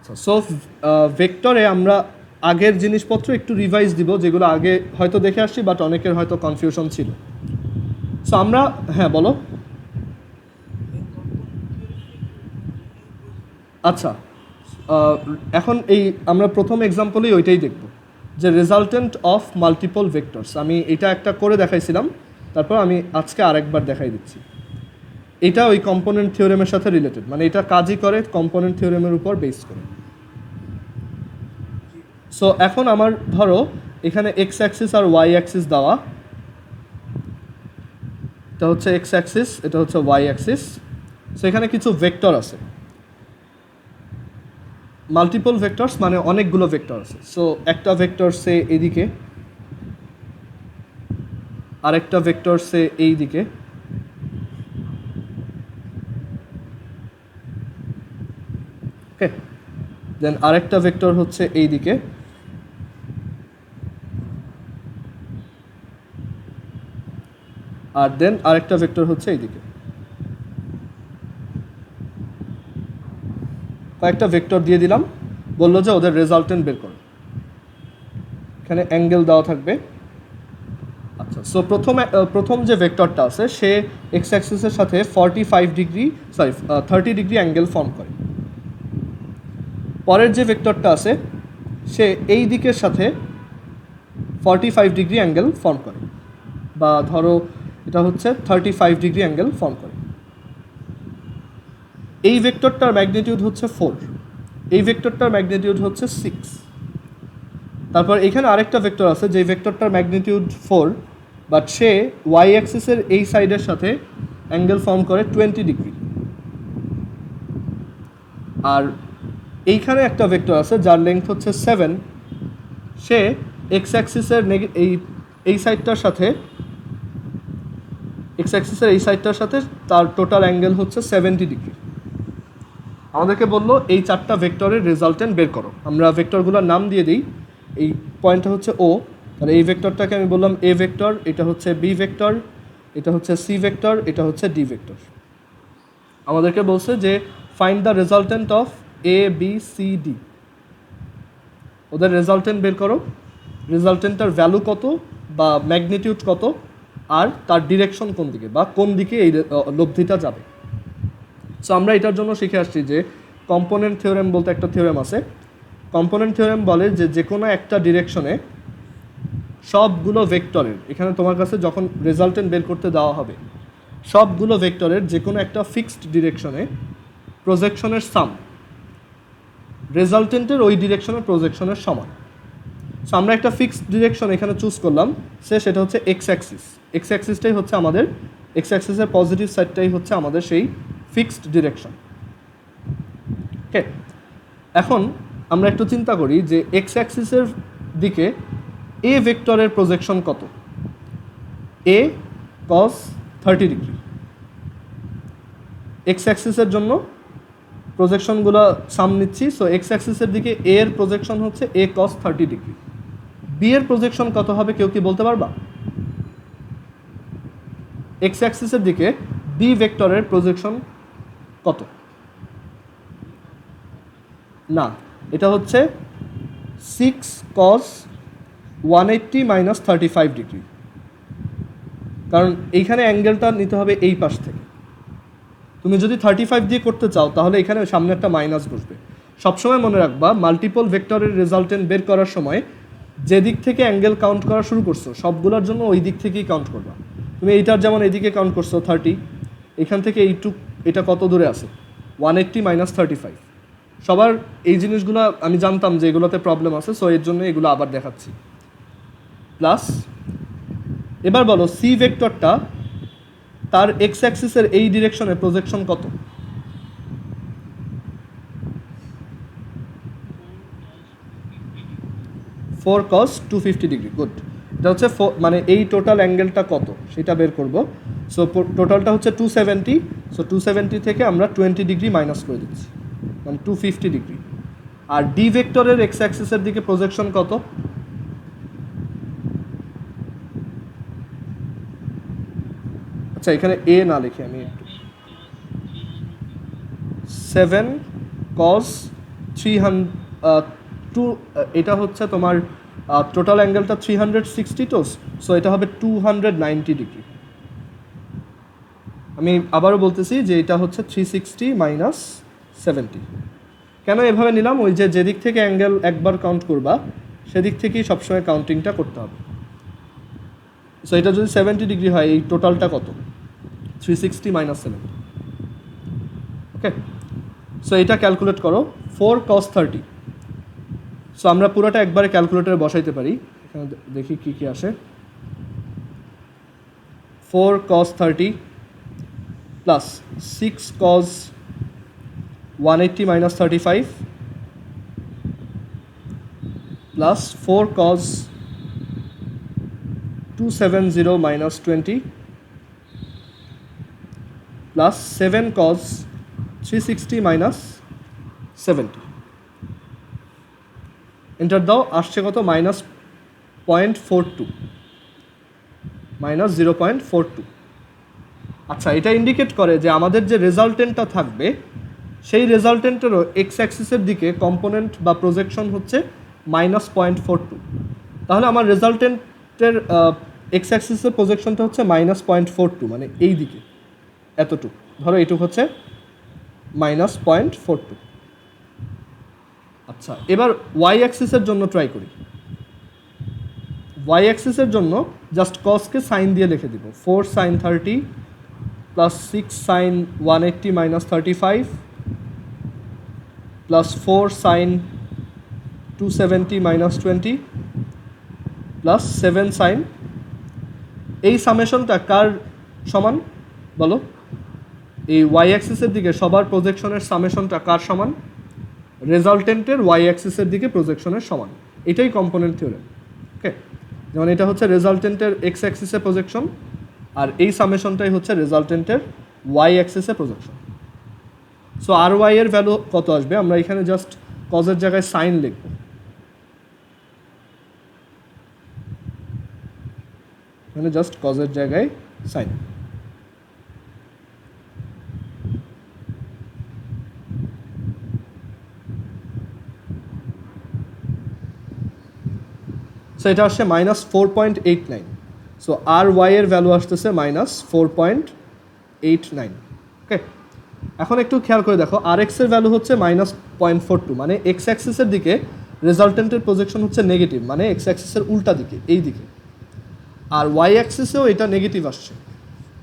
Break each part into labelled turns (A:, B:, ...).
A: আচ্ছা, সো ভেক্টরে আমরা আগের জিনিসপত্র একটু রিভাইজ দিব, যেগুলো আগে হয়তো দেখে আসছি বাট অনেকের হয়তো কনফিউশন ছিল। সো আমরা, হ্যাঁ বলো। আচ্ছা, এখন এই আমরা প্রথম এক্সাম্পলেই ওইটাই দেখব, যে রেজাল্টেন্ট অফ মাল্টিপল ভেক্টরস। আমি এটা একটা করে দেখাইছিলাম, তারপর আমি আজকে আরেকবার দেখাই দিচ্ছি। এটা ওই কম্পোনেন্ট থিওরেমের সাথে রিলেটেড, মানে এটা কাজই করে কম্পোনেন্ট থিওরেমের উপর বেস করে। সো এখন আমার ধরো এখানে এক্স অ্যাক্সিস আর ওয়াই অ্যাক্সিস দেওয়া, এটা হচ্ছে এক্স অ্যাক্সিস, এটা হচ্ছে ওয়াই অ্যাক্সিস। সো এখানে কিছু ভেক্টর আছে, মাল্টিপল ভেক্টরস মানে অনেকগুলো ভেক্টর আছে। সো একটা ভেক্টর সে এইদিকে, আরেকটা ভেক্টর সে এই দিকে, ওকে, দেন আরেকটা ভেক্টর হচ্ছে এই দিকে, আর দেন আরেকটা ভেক্টর হচ্ছে এইদিকে। কয়েকটা ভেক্টর দিয়ে দিলাম, বললো যে ওদের রেজাল্টেন্ট বের করো। এখানে অ্যাঙ্গেল দেওয়া থাকবে। আচ্ছা, সো প্রথম যে ভেক্টরটা আছে সে এক্স অ্যাক্সিসের সাথে 30 ডিগ্রি অ্যাঙ্গেল ফর্ম করে। পরের যে ভেক্টরটা আছে সে এই দিকের সাথে 45 ডিগ্রি অ্যাঙ্গেল ফর্ম করে, বা ধরো এটা হচ্ছে 35 ডিগ্রি অ্যাঙ্গেল ফর্ম করে। এই ভেক্টরটার ম্যাগনিটিউড হচ্ছে 4, এই ভেক্টরটার ম্যাগনিটিউড হচ্ছে 6। তারপর এখানে আরেকটা ভেক্টর আছে যে ভেক্টরটার ম্যাগনিটিউড 4, বাট সে ওয়াই অ্যাক্সিসের এই সাইডের সাথে অ্যাঙ্গেল ফর্ম করে 20 ডিগ্রি। আর এইখানে একটা ভেক্টর আছে যার লেংথ হচ্ছে 7, সে এক্স অ্যাক্সিসের এই সাইডটার সাথে, এক্স অ্যাক্সিসের এই সাইডটার সাথে তার টোটাল অ্যাঙ্গেল হচ্ছে 70 ডিগ্রি। আমাদেরকে বললো এই চারটা ভেক্টরের রেজাল্টেন্ট বের করো। আমরা ভেক্টরগুলোর নাম দিয়ে দিই। এই পয়েন্টটা হচ্ছে ও, তাহলে এই ভেক্টরটাকে আমি বললাম এ ভেক্টর, এটা হচ্ছে বি ভেক্টর, এটা হচ্ছে সি ভেক্টর, এটা হচ্ছে ডি ভেক্টর। আমাদেরকে বলছে যে find the resultant of A B C D, ওদের রেজাল্টেন্ট বের করো, রেজাল্টেন্টটার ভ্যালু কত বা ম্যাগনিটিউড কত, আর তার ডিরেকশন কোন দিকে বা কোন দিকে এই লব্ধিটা যাবে। সো আমরা এটার জন্য শিখে আসছি যে কম্পোনেন্ট থিওরেম বলতে একটা থিওরেম আছে। কম্পোনেন্ট থিওরেম বলে যে যে কোনো একটা ডিরেকশনে সবগুলো ভেক্টরের, এখানে তোমার কাছে যখন রেজাল্টেন্ট বের করতে দেওয়া হবে, সবগুলো ভেক্টরের যে কোনো একটা ফিক্সড ডিরেকশনে প্রজেকশনের সাম রেজাল্টেন্টের ওই ডিরেকশনের প্রজেকশনের সমান। সো আমরা একটা ফিক্সড ডিরেকশন এখানে চুজ করলাম, সেটা হচ্ছে এক্স অ্যাক্সিস। এক্স অ্যাক্সিসটাই হচ্ছে আমাদের, এক্স অ্যাক্সিসের পজিটিভ সাইডটাই হচ্ছে আমাদের সেই ফিক্সড ডিরেকশন। ওকে, এখন আমরা একটু চিন্তা করি যে এক্স অ্যাক্সিসের দিকে এ ভেক্টরের প্রজেকশন কত। এ কস 30 ডিগ্রি। এক্স অ্যাক্সিসের জন্য প্রজেকশনগুলো সাম নিচ্ছি। সো এক্স অ্যাক্সিসের দিকে এ এর প্রজেকশন হচ্ছে এ কস 30 ডিগ্রি। বি এর প্রজেকশন কত হবে কেউ কি বলতে পারবা? এক্স অ্যাক্সিসের দিকে বি ভেক্টরের প্রজেকশন কত? না, এটা হচ্ছে 6 cos 180 মাইনাস 35 ডিগ্রি, কারণ এইখানে অ্যাঙ্গেলটা নিতে হবে এই পাশ থেকে। তুমি যদি 35 দিয়ে করতে চাও তাহলে এখানে সামনে একটা মাইনাস বসবে। সবসময় মনে রাখবা মাল্টিপল ভেক্টরের রেজাল্টেন্ট বের করার সময় যে দিক থেকে অ্যাঙ্গেল কাউন্ট করা শুরু করছো সবগুলোর জন্য ওই দিক থেকেই কাউন্ট করবা। তুমি এইটার যেমন এইদিকে কাউন্ট করছো 30, এখান থেকে এইটুক, এটা কত দূরে আছে 180 মাইনাস 35। সবার এই জিনিসগুলো আমি জানতাম যে এগুলোতে প্রবলেম আছে, সো এর জন্য এগুলো আবার দেখাচ্ছি। প্লাস এবার বলো সি ভেক্টরটা তার এক্স অ্যাক্সিসের এই ডিরেকশনে প্রজেকশন কত? Four cos 250 degree. গুড, এটা হচ্ছে মানে এই টোটাল অ্যাঙ্গেলটা কত সেটা বের করব। সো টোটালটা হচ্ছে 270। সো 270 থেকে আমরা 20 ডিগ্রি মাইনাস করে দিচ্ছি, মানে 250 ডিগ্রি। আর ডি ভেক্টরের এক্স অ্যাক্সিসের দিকে প্রজেকশন কত? আচ্ছা, এখানে এ না লিখে আমি একটু 7 cos এটা হচ্ছে তোমার টোটাল অ্যাঙ্গেলটা 360 তো, সো এটা হবে 290 ডিগ্রি। আমি আবারও বলতেছি যে এটা হচ্ছে 360 মাইনাস 70। কেন এভাবে নিলাম? ওই যে যেদিক থেকে অ্যাঙ্গেল একবার কাউন্ট করবা সেদিক থেকেই সবসময় কাউন্টিংটা করতে হবে। সো এটা যদি 70 ডিগ্রি হয়, এই টোটালটা কত? 360 মাইনাস 70। ওকে, সো এটা ক্যালকুলেট করো, 4 cos 30। সো আমরা পুরোটা একবারে ক্যালকুলেটরে বসাইতে পারি। এখানে দেখি কী কী আসে। 4 cos 30 plus 6 cos 180 minus 35 plus 4 cos 270 minus 20 plus 7 cos 360 minus 70। Enter দাও, আসছে কত? Minus 0.42, minus 0.42। আচ্ছা, এটা ইন্ডিকেট করে যে আমাদের যে রেজাল্টেন্টটা থাকবে সেই রেজাল্টেন্টেরও এক্স অ্যাক্সিসের দিকে কম্পোনেন্ট বা প্রজেকশন হচ্ছে মাইনাস 0.42। তাহলে আমার রেজাল্টেন্টের এক্স অ্যাক্সিসের প্রজেকশনটা হচ্ছে মাইনাস 0.42, মানে এই দিকে এতটুকু, ধরো এইটুকু হচ্ছে মাইনাস 0.42। আচ্ছা, এবার ওয়াই অ্যাক্সিসের জন্য ট্রাই করি। ওয়াই অ্যাক্সিসের জন্য জাস্ট কসকে সাইন দিয়ে লিখে দিব, 4 sin 30 plus 6 sin 180 minus 35 plus 4 sin 270 minus 20 plus 7 sin। এই সামেশনটা কার সমান বলো? এই ওয়াই অ্যাক্সিসের দিকে সবার প্রজেকশনের সামেশনটা কার সমান? রেজাল্টেন্টের ওয়াই অ্যাক্সিসের দিকে প্রজেকশনের সমান। এটাই কম্পোনেন্ট থিওরেম। ওকে, যেমন এটা হচ্ছে রেজাল্টেন্টের এক্স অ্যাক্সিসে প্রজেকশন, আর এই সামেশনটাই হচ্ছে রেজাল্টেন্টের ওয়াই অ্যাক্সিসে প্রজেকশন। সো আর ওয়াই এর ভ্যালু কত আসবে? আমরা এখানে জাস্ট কজের জায়গায় সাইন লিখব। এখানে জাস্ট কজের জায়গায় সাইন। সো এটা আসছে মাইনাস 4.89। সো আর ওয়াই এর ভ্যালু আসতেছে মাইনাস 4.89। ওকে, এখন একটু খেয়াল করে দেখো, আর এক্স এর ভ্যালু হচ্ছে মাইনাস 0.42, মানে এক্স অ্যাক্সিসের দিকে রেজাল্টেন্টের প্রজেকশন হচ্ছে নেগেটিভ, মানে এক্স অ্যাক্সিসের উল্টা দিকে, এই দিকে। আর ওয়াই অ্যাক্সিসেও এটা নেগেটিভ আসছে,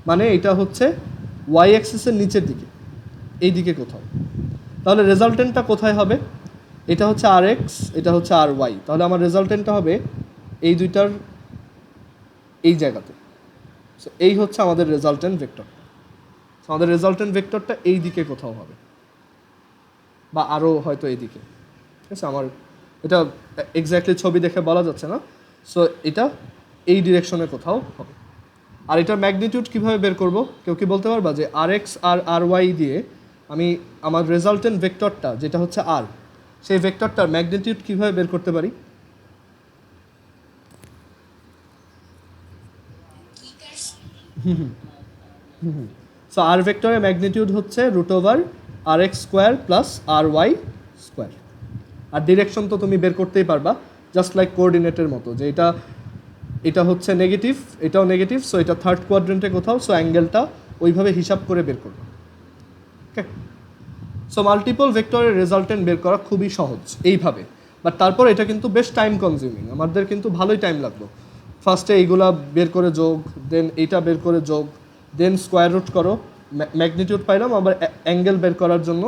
A: মানে এটা হচ্ছে ওয়াই অ্যাক্সিসের নিচের দিকে, এই দিকে কোথাও। তাহলে রেজাল্টেন্টটা কোথায় হবে? এটা হচ্ছে আর এক্স, এটা হচ্ছে আর ওয়াই। তাহলে আমার রেজাল্টেন্টটা হবে এই দুইটার এই জায়গাতে। সো এই হচ্ছে আমাদের রেজাল্টেন্ট ভেক্টর। আমাদের রেজাল্টেন্ট ভেক্টরটা এই দিকে কোথাও হবে, বা আরও হয়তো এইদিকে। ঠিক আছে, আমার এটা এক্স্যাক্টলি ছবি দেখে বলা যাচ্ছে না। সো এটা এই ডিরেকশনে কোথাও হবে। আর এটার ম্যাগনিটিউড কীভাবে বের করব? কেউ কি বলতে পারবা যে আর এক্স আর আর ওয়াই দিয়ে আমি আমার রেজাল্টেন্ট ভেক্টরটা যেটা হচ্ছে আর, সেই ভেক্টরটার ম্যাগনিটিউড কীভাবে বের করতে পারি? সো আর ভেক্টরের ম্যাগনিটিউড হচ্ছে √ আর এক্স স্কোয়ার প্লাস আর ওয়াই স্কোয়ার। আর ডিরেকশন তো তুমি বের করতেই পারবা, জাস্ট লাইক কোঅর্ডিনেটের মতো, যে এটা হচ্ছে নেগেটিভ, এটাও নেগেটিভ, সো এটা থার্ড কোয়াড্রেন্টে কোথাও, সো অ্যাঙ্গেলটা ওইভাবে হিসাব করে বের করবো। ওকে, সো মাল্টিপল ভেক্টরের রেজাল্টেন্ট বের করা খুবই সহজ এইভাবে, বাট তারপর এটা কিন্তু বেশ টাইম কনজিউমিং, আমাদের কিন্তু ভালোই টাইম লাগলো। ফার্স্টে এইগুলা বের করে যোগ, দেন এইটা বের করে যোগ, দেন স্কোয়ার রুট করো, ম্যাগনিটিউড পাইলাম, আবার অ্যাঙ্গেল বের করার জন্য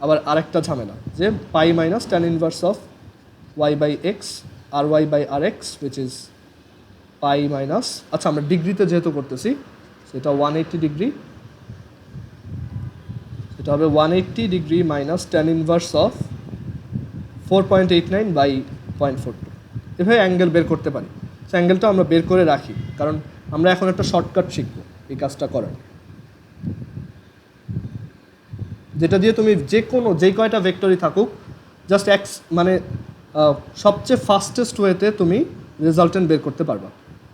A: আবার আরেকটা ঝামেলা, যে pi minus tan inverse of y by x আর ওয়াই বাই আর x, which is pi minus, আচ্ছা আমরা ডিগ্রিতে যেহেতু করতেছি সেটা 180 ডিগ্রি, এটা হবে 180 degree minus tan inverse of 4.89 by 0.42। এভাবে অ্যাঙ্গেল বের করতে পারি। সো অ্যাঙ্গেলটা আমরা বের করে রাখি, কারণ আমরা এখন একটা শর্টকাট শিখবো এই কাজটা করার, যেটা দিয়ে তুমি যে কয়টা ভেক্টরই থাকুক জাস্ট এক্স, মানে সবচেয়ে ফাস্টেস্ট ওয়েতে তুমি রেজাল্টেন্ট বের করতে পারবা।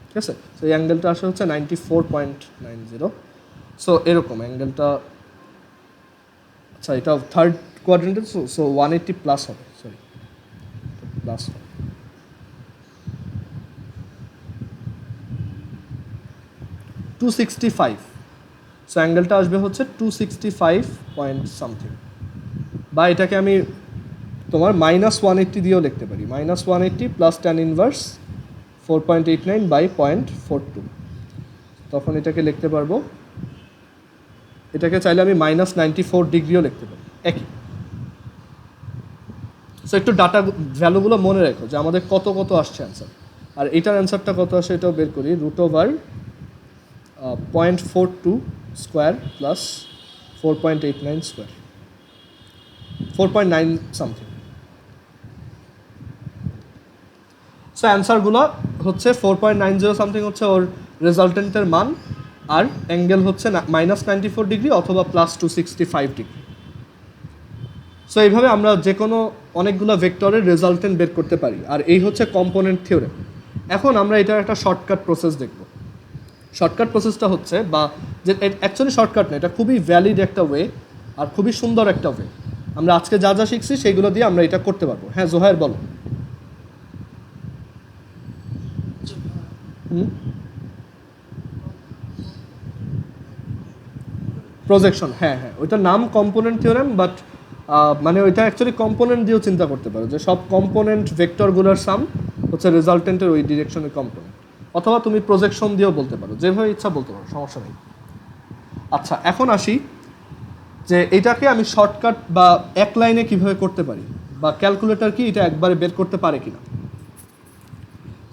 A: ঠিক আছে, সো এই অ্যাঙ্গেলটা আসলে হচ্ছে 94.90। সো এরকম অ্যাঙ্গেলটা, আচ্ছা এটা থার্ড কোয়াড্রেন্টে, সো 180 প্লাস হবে, সরি প্লাস হবে। টু 265, সো অ্যাঙ্গেলটা আসবে হচ্ছে 265 পয়েন্ট সামথিং, বা এটাকে আমি তোমার -180 দিয়েও লিখতে পারি, -180 প্লাস tan ইনভার্স 4.89 বাই 0.42, তখন এটাকে লিখতে পারবো, এটাকে চাইলে আমি -94 ডিগ্রিও লিখতে পারি, একই। সো একটু ডাটা ভ্যালুগুলো মনে রেখো যে আমাদের কত কত আসছে অ্যান্সার, আর এটার অ্যান্সারটা কত আসে এটাও বের করি, √0.42 square plus 4.89 square, 4.9 something. So অ্যান্সারগুলো হচ্ছে 4.90 সামথিং হচ্ছে ওর রেজাল্টেন্টের মান, আর অ্যাঙ্গেল হচ্ছে -94 ডিগ্রি অথবা +265 ডিগ্রি। সো এইভাবে আমরা যে কোনো অনেকগুলো ভেক্টরের রেজাল্টেন্ট বের করতে পারি, আর এই হচ্ছে কম্পোনেন্ট থিওরেম। এখন আমরা এটার একটা শর্টকাট প্রসেস দেখব। শর্টকাট প্রসেসটা হচ্ছে, বা যে অ্যাকচুয়ালি শর্টকাট না, এটা খুবই ভ্যালিড একটা ওয়ে আর খুবই সুন্দর একটা ওয়ে। আমরা আজকে যা যা শিখছি সেইগুলো দিয়ে আমরা এটা করতে পারবো। হ্যাঁ জোহায়ের বলো। প্রজেকশন, হ্যাঁ হ্যাঁ, ওইটার নাম কম্পোনেন্ট থিওরেম, বাট মানে ওইটা অ্যাকচুয়ালি কম্পোনেন্ট দিয়েও চিন্তা করতে পারো, যে সব কম্পোনেন্ট ভেক্টরগুলোর সাম হচ্ছে রেজাল্টেন্টের ওই ডিরেকশনের কম্পোনেন্ট, অথবা তুমি প্রজেকশন দিয়েও বলতে পারো, যেভাবে ইচ্ছা বলতে পারো, সমস্যা নেই। আচ্ছা, এখন আসি যে এটাকে আমি শর্টকাট বা এক লাইনে কিভাবে করতে পারি, বা ক্যালকুলেটর কি এটা একবারে বের করতে পারে কিনা।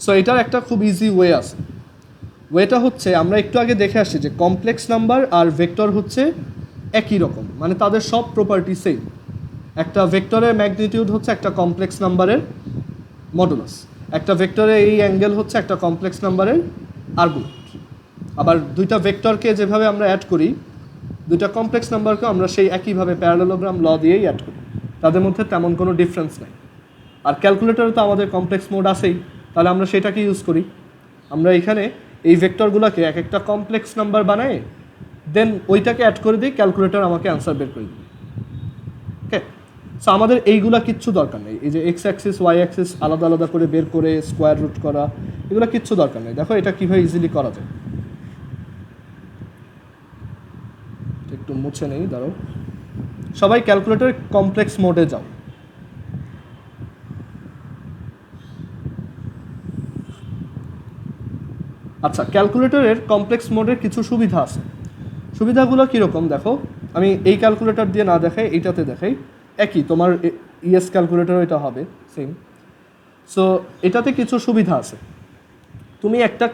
A: সো এটার একটা খুব ইজি ওয়ে আছে। ওয়েটা হচ্ছে, আমরা একটু আগে দেখে আসছি যে কমপ্লেক্স নাম্বার আর ভেক্টর হচ্ছে একই রকম, মানে তাদের সব প্রপার্টি সেম। একটা ভেক্টরের ম্যাগনিটিউড হচ্ছে একটা কমপ্লেক্স নাম্বারের মডুলাস, একটা ভেক্টরে এই অ্যাঙ্গেল হচ্ছে একটা কমপ্লেক্স নাম্বারের আর্গুমেন্ট। আবার দুইটা ভেক্টরকে যেভাবে আমরা অ্যাড করি, দুইটা কমপ্লেক্স নাম্বারকে আমরা সেই একইভাবে প্যারালেলোগ্রাম ল দিয়েই অ্যাড করি, তাদের মধ্যে তেমন কোনো ডিফারেন্স নাই। আর ক্যালকুলেটরে তো আমাদের কমপ্লেক্স মোড আছেই, তাহলে আমরা সেটাকে ইউজ করি। আমরা এখানে এই ভেক্টরগুলোকে এক একটা কমপ্লেক্স নাম্বার বানাই, দেন ওইটাকে অ্যাড করে দিই, ক্যালকুলেটর আমাকে অ্যান্সার বের করে দিই। ওকে, সো আমাদের এইগুলা কিচ্ছু দরকার নেই, এই যে এক্স অ্যাক্সিস ওয়াই অ্যাক্সিস আলাদা আলাদা করে বের করে স্কোয়ার রুট করা, এগুলো কিচ্ছু দরকার নেই। দেখো এটা কীভাবে ইজিলি করা যায়, একটু মুছে নেই, দাঁড়াও। সবাই ক্যালকুলেটর কমপ্লেক্স মোডে যাও। আচ্ছা, ক্যালকুলেটরের কমপ্লেক্স মোডের কিছু সুবিধা আছে। সুবিধাগুলো কীরকম দেখো, আমি এই ক্যালকুলেটর দিয়ে না দেখাই, এইটাতে দেখাই, একই তোমার ইএস ক্যালকুলেটর এটা হবে সেম। সো এটাতে কিছু সুবিধা আছে। তুমি একটা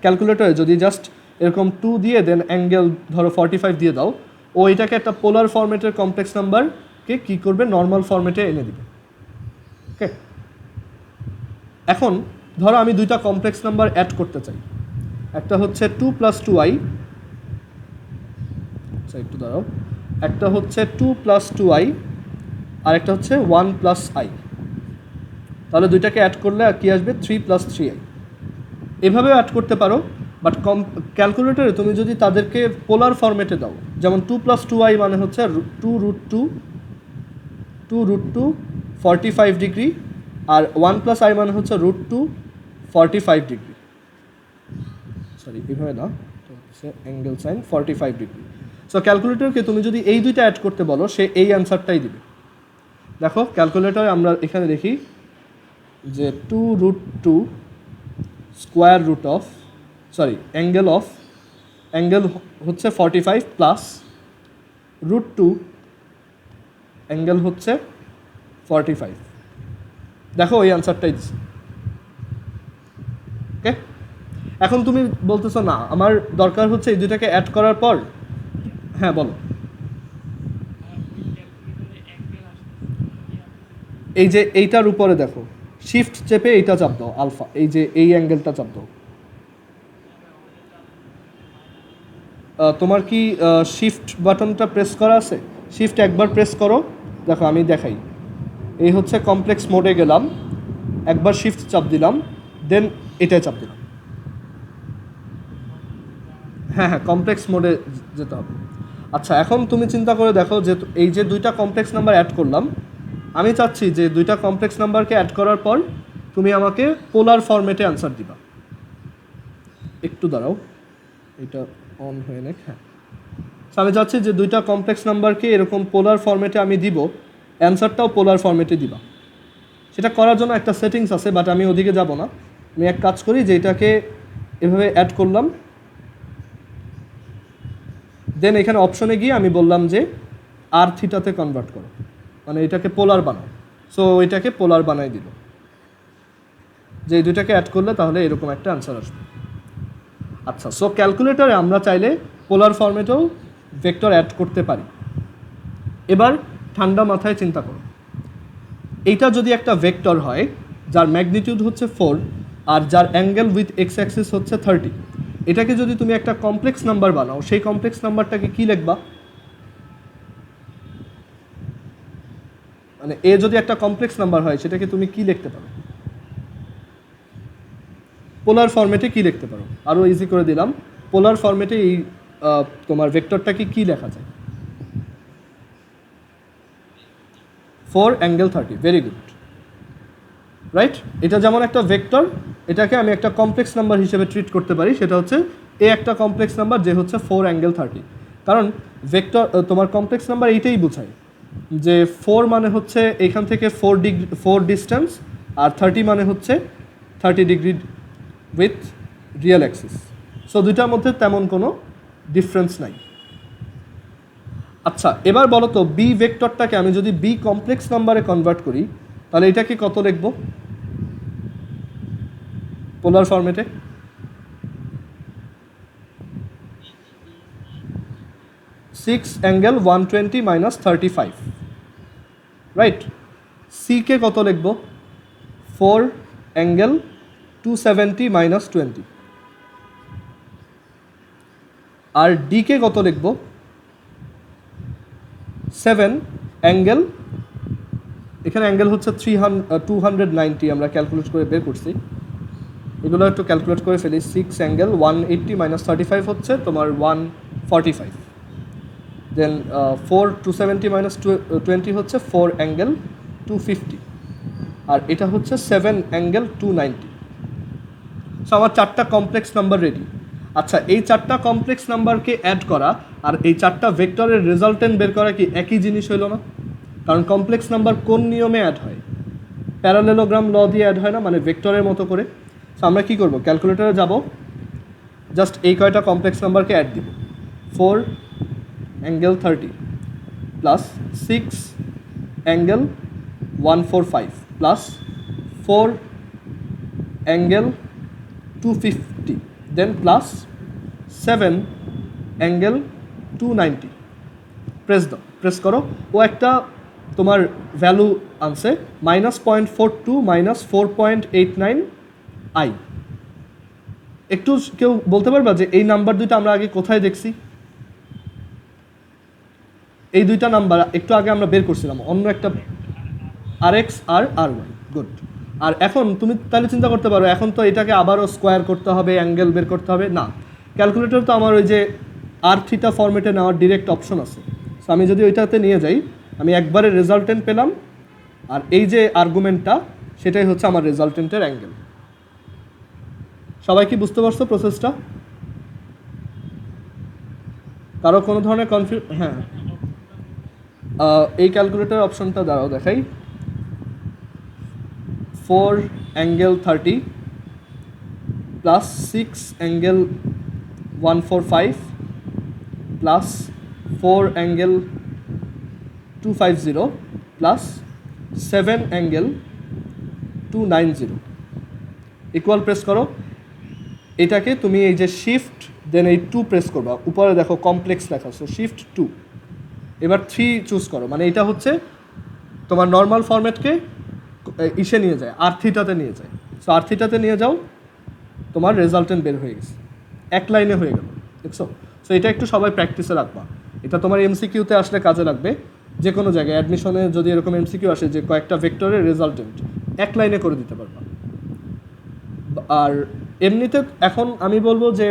A: ক্যালকুলেটরে যদি জাস্ট এরকম 2 দিয়ে দেন অ্যাঙ্গেল ধরো 45 দিয়ে দাও, ও এটাকে একটা পোলার ফরম্যাটের কমপ্লেক্স নাম্বারকে কী করবে, নর্মাল ফরম্যাটে এনে দিবে। ওকে, এখন ধরো আমি দুইটা কমপ্লেক্স নাম্বার অ্যাড করতে চাই, একটা হচ্ছে 2 + 2i, আচ্ছা একটু দাঁড়াও, একটা হচ্ছে 2 + 2i আর একটা হচ্ছে 1 + i। তাহলে দুইটাকে অ্যাড করলে আর কি আসবে, 3 + 3i। এভাবেও অ্যাড করতে পারো, বাট ক্যালকুলেটরে তুমি যদি তাদেরকে পোলার ফরম্যাটে দাও, যেমন 2 + 2i মানে হচ্ছে 2√2 45 ডিগ্রি, আর 1 + i মানে হচ্ছে √2 45 ডিগ্রি, সরি এভাবে না, হচ্ছে অ্যাঙ্গেল সাইন 45 ডিগ্রি। সো ক্যালকুলেটরকে তুমি যদি এই দুইটা অ্যাড করতে বলো, সে এই অ্যান্সারটাই দিবে। দেখো ক্যালকুলেটরে আমরা এখানে দেখি যে 2√2 square root of, sorry angle হচ্ছে 45 প্লাস √2 অ্যাঙ্গেল হচ্ছে 45। দেখো ওই অ্যান্সারটাই দিচ্ছে। ওকে, এখন তুমি বলতেছো না আমার দরকার হচ্ছে এই দুইটাকে অ্যাড করার পর, হ্যাঁ বলো। এই যে এইটার উপরে দেখো, শিফট চেপে এইটা চাপ দাও, আলফা, এই যে এই অ্যাঙ্গেলটা চাপ দাও। তোমার কি শিফট বাটনটা প্রেস করা আছে? শিফট একবার প্রেস করো, দেখো আমি দেখাই। এই হচ্ছে কমপ্লেক্স মোডে গেলাম, একবার শিফট চাপ দিলাম, দেন এটাই চাপ দিলাম। হ্যাঁ হ্যাঁ, কমপ্লেক্স মোডে যেতে হবে। আচ্ছা, এখন তুমি চিন্তা করে দেখো যে এই যে দুইটা কমপ্লেক্স নাম্বার অ্যাড করলাম, আমি চাচ্ছি যে দুইটা কমপ্লেক্স নাম্বারকে অ্যাড করার পর তুমি আমাকে পোলার ফরম্যাটে অ্যান্সার দিবা। একটু দাঁড়াও, এটা অন হয়ে নেক। হ্যাঁ, আমি চাচ্ছি যে দুইটা কমপ্লেক্স নাম্বারকে এরকম পোলার ফরম্যাটে আমি দিব, অ্যান্সারটাও পোলার ফরম্যাটে দিবা। সেটা করার জন্য একটা সেটিংস আছে, বাট আমি ওদিকে যাব না। আমি এক কাজ করি যে এটাকে এভাবে অ্যাড করলাম, দেন এখানে অপশনে গিয়ে আমি বললাম যে আর থিটাতে কনভার্ট করো, মানে এটাকে পোলার বানাও। সো এটাকে পোলার বানাই দিল, যে এই দুইটাকে অ্যাড করলে তাহলে এরকম একটা অ্যান্সার আসবে। আচ্ছা, সো ক্যালকুলেটরে আমরা চাইলে পোলার ফরম্যাটেও ভেক্টর অ্যাড করতে পারি। এবার ঠান্ডা মাথায় চিন্তা করো, এইটা যদি একটা ভেক্টর হয় যার ম্যাগনিটিউড হচ্ছে 4 আর যার অ্যাঙ্গেল উইথ এক্স অ্যাক্সিস হচ্ছে 30, এটাকে যদি তুমি একটা কমপ্লেক্স নাম্বার বানাও, সেই কমপ্লেক্স নাম্বারটাকে কি লিখবা? মানে এ যদি একটা কমপ্লেক্স নাম্বার হয় সেটাকে তুমি কি লিখতে পারো? পোলার ফরম্যাটে কি লিখতে পারো? আরও ইজি করে দিলাম, পোলার ফরম্যাটে এই তোমার ভেক্টরটাকে কি লেখা যায়? 4 অ্যাঙ্গেল 30, ভেরি গুড, রাইট? এটা যেমন একটা ভেক্টর, এটাকে আমি একটা কমপ্লেক্স নাম্বার হিসেবে ট্রিট করতে পারি, সেটা হচ্ছে এ একটা কমপ্লেক্স নাম্বার যে হচ্ছে 4 অ্যাঙ্গেল 30। কারণ ভেক্টর তোমার কমপ্লেক্স নাম্বার এইটাই বোঝায় যে 4 মানে হচ্ছে এখান থেকে 4 ডিস্টেন্স, আর 30 মানে হচ্ছে 30 degree with real Axis. So দুইটার মধ্যে তেমন কোনো ডিফারেন্স নাই। আচ্ছা, এবার বলো তো বি ভেক্টরটাকে আমি যদি বি কমপ্লেক্স নাম্বারে কনভার্ট করি তাহলে এটাকে কত লিখব পোলার ফরম্যাটে? Six angle 120 minus 35, right? C কে কত লিখব? 4 অ্যাঙ্গেল 270 মাইনাস 20। আর ডি কে কত লিখব? 7 অ্যাঙ্গেল, এখানে অ্যাঙ্গেল হচ্ছে 290, আমরা ক্যালকুলেট করে বের করছি, এগুলো একটু ক্যালকুলেট করে ফেলি। 6 অ্যাঙ্গেল 180 মাইনাস 35 হচ্ছে তোমার 145, দেন 4 270 মাইনাস 20 হচ্ছে 4 অ্যাঙ্গেল 250, আর এটা হচ্ছে 7 অ্যাঙ্গেল 290। সো আমার চারটা কমপ্লেক্স নাম্বার রেডি। আচ্ছা, এই চারটা কমপ্লেক্স নাম্বারকে অ্যাড করা আর এই চারটা ভেক্টরের রেজাল্টেন্ট বের করা কি একই জিনিস হইল না? কারণ কমপ্লেক্স নাম্বার কোন নিয়মে অ্যাড হয়? প্যারালেলোগ্রাম ল দিয়ে অ্যাড হয় না, মানে ভেক্টরের মতো করে। সো আমরা কী করবো, ক্যালকুলেটরে যাব, জাস্ট এই কয়টা কমপ্লেক্স নাম্বারকে অ্যাড দিব। 4 angle 30 plus 6 angle 145 plus 4 angle 250, দেন প্লাস 7 অ্যাঙ্গেল 290। প্রেস করো, ও একটা তোমার ভ্যালু আনছে -0.42 মাইনাস 4.89 আই। একটু কেউ বলতে পারবা যে এই নাম্বার দুইটা আমরা আগে কোথায় দেখছি? এই দুইটা নাম্বার একটু আগে আমরা বের করছিলাম অন্য একটা RX আর RY, গুড। আর এখন তুমি তাহলে চিন্তা করতে পারো, এখন তো এটাকে আবারও স্কোয়ার করতে হবে, অ্যাঙ্গেল বের করতে হবে না। ক্যালকুলেটর তো আমার ওই যে আর থিটা ফরম্যাটে নেওয়ার ডিরেক্ট অপশন আছে। সো আমি যদি ওইটাতে নিয়ে যাই, আমি একবারে রেজাল্টেন্ট পেলাম, আর এই যে আর্গুমেন্টটা সেটাই হচ্ছে আমার রেজাল্টেন্টের অ্যাঙ্গেল। সবাই কি বুঝতে পারছো প্রসেসটা? কারো কোনো ধরনের হ্যাঁ, এই ক্যালকুলেটর অপশনটা দাঁড়াও দেখাই। 4 angle 30 plus 6 angle 145 plus 4 angle 250 plus 7 angle 290 equal, press করো। এটাকে তুমি এই যে শিফট দেন এই 2 প্রেস করবা, উপরে দেখো কমপ্লেক্স লেখা, সো শিফট 2। এবার 3 চুজ করো, মানে এটা হচ্ছে তোমার নর্মাল ফরম্যাটকে ইসে নিয়ে যায়, আর থিটাতে নিয়ে যায়। সো আর থিটাতে নিয়ে যাও, তোমার রেজাল্টেন্ট বের হয়ে গেছে, এক লাইনে হয়ে গেল, দেখছো? সো এটা একটু সবাই প্র্যাকটিসে রাখবা, এটা তোমার এমসিকিউতে আসলে কাজে লাগবে। যে কোনো জায়গায় অ্যাডমিশনে যদি এরকম এমসিকিউ আসে যে কয়েকটা ভেক্টরের রেজাল্টেন্ট এক লাইনে করে দিতে পারবা। আর এমনিতে এখন আমি বলবো যে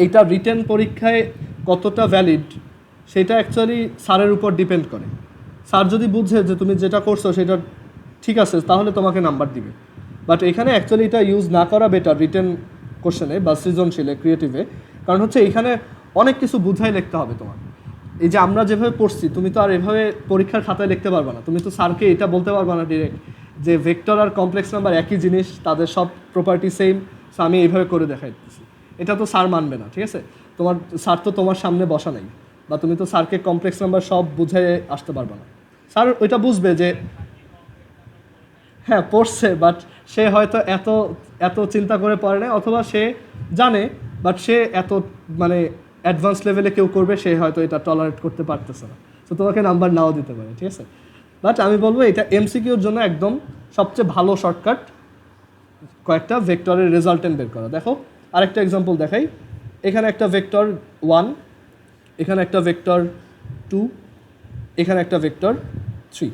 A: এইটা রিটেন পরীক্ষায় কতটা ভ্যালিড সেটা অ্যাকচুয়ালি স্যারের উপর ডিপেন্ড করে। স্যার যদি বুঝে যে তুমি যেটা করছো সেটা ঠিক আছে তাহলে তোমাকে নাম্বার দিবে। বাট এখানে অ্যাকচুয়ালি এটা ইউজ না করা বেটার রিটেন কোশ্চেনে বা সৃজনশীলে ক্রিয়েটিভে। কারণ হচ্ছে এখানে অনেক কিছু বুঝাই লিখতে হবে তোমার। এই যে আমরা যেভাবে পড়ছি তুমি তো আর এভাবে পরীক্ষার খাতায় লিখতে পারবে না। তুমি তো স্যারকে এটা বলতে পারবে না ডিরেক্ট যে ভেক্টর আর কমপ্লেক্স নাম্বার একই জিনিস, তাদের সব প্রপার্টি সেম, সো আমি এইভাবে করে দেখাই দিচ্ছি। এটা তো স্যার মানবে না, ঠিক আছে? তোমার স্যার তো তোমার সামনে বসা নাই, বা তুমি তো স্যারকে কমপ্লেক্স নাম্বার সব বুঝে আসতে পারবে না। স্যার ওইটা বুঝবে যে হ্যাঁ পড়ছে, বাট সে হয়তো এত এত চিন্তা করে পড়ে না, অথবা সে জানে বাট সে এত মানে অ্যাডভান্স লেভেলে কেউ করবে সে হয়তো এটা টলারেট করতে পারতেছে না, তো তোমাকে নাম্বার নাও দিতে পারে, ঠিক আছে? বাট আমি বলবো এটা এমসিকিউর জন্য একদম সবচেয়ে ভালো শর্টকাট কয়েকটা ভেক্টরের রেজাল্টেন্ট বের করা। দেখো আরেকটা এক্সাম্পল দেখাই। এখানে একটা ভেক্টর 1, এখানে একটা ভেক্টর 2, এখানে একটা ভেক্টর 3।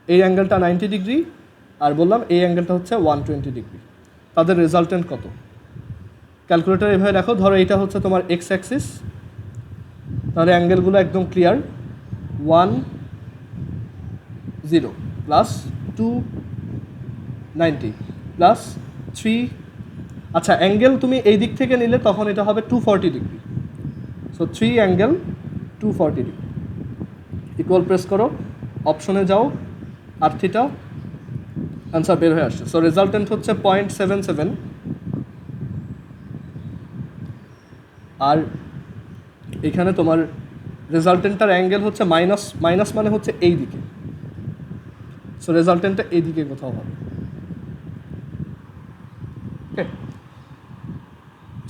A: এই অ্যাঙ্গেলটা 90 ডিগ্রি, আর বললাম এই অ্যাঙ্গেলটা হচ্ছে 120 ডিগ্রি। তাদের রেজাল্টেন্ট কত? ক্যালকুলেটর এভাবে দেখো, ধরো এটা হচ্ছে তোমার এক্স অ্যাক্সিস, তাহলে অ্যাঙ্গেলগুলো একদম ক্লিয়ার। 1 0 প্লাস 2 90 প্লাস 3, আচ্ছা অ্যাঙ্গেল তুমি এই দিক থেকে নিলে তখন এটা হবে 240 degree. So 3 angle 240 degree equal press করো, অপশনে যাও, আর থিটা, অ্যান্সার বের হয়ে আসছে। সো রেজাল্টেন্ট হচ্ছে 0.77, আর এখানে তোমার রেজাল্টেন্টটার অ্যাঙ্গেল হচ্ছে মাইনাস, মাইনাস মানে হচ্ছে এই দিকে, সো রেজাল্টেন্টটা এই দিকে কোথাও হবে। ওকে,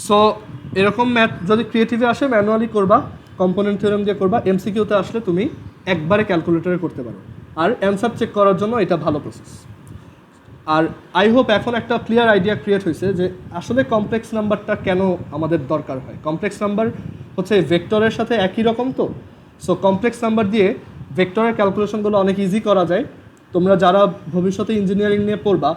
A: সো এরকম ম্যাথ যদি ক্রিয়েটিভে আসে ম্যানুয়ালি করবা, কম্পোনেন্ট থিওরেম দিয়ে করবা। এমসিকিউতে আসলে তুমি একবারে ক্যালকুলেটরে করতে পারো, আর অ্যান্সার চেক করার জন্য এটা ভালো প্রসেস। আর আই হোপ এখন একটা ক্লিয়ার আইডিয়া ক্রিয়েট হয়েছে যে আসলে কমপ্লেক্স নাম্বারটা কেন আমাদের দরকার হয়। কমপ্লেক্স নাম্বার হচ্ছে ভেক্টরের সাথে একই রকম, তো সো কমপ্লেক্স নাম্বার দিয়ে ভেক্টরের ক্যালকুলেশনগুলো অনেক ইজি করা যায়। তোমরা যারা ভবিষ্যতে ইঞ্জিনিয়ারিং নিয়ে পড়বা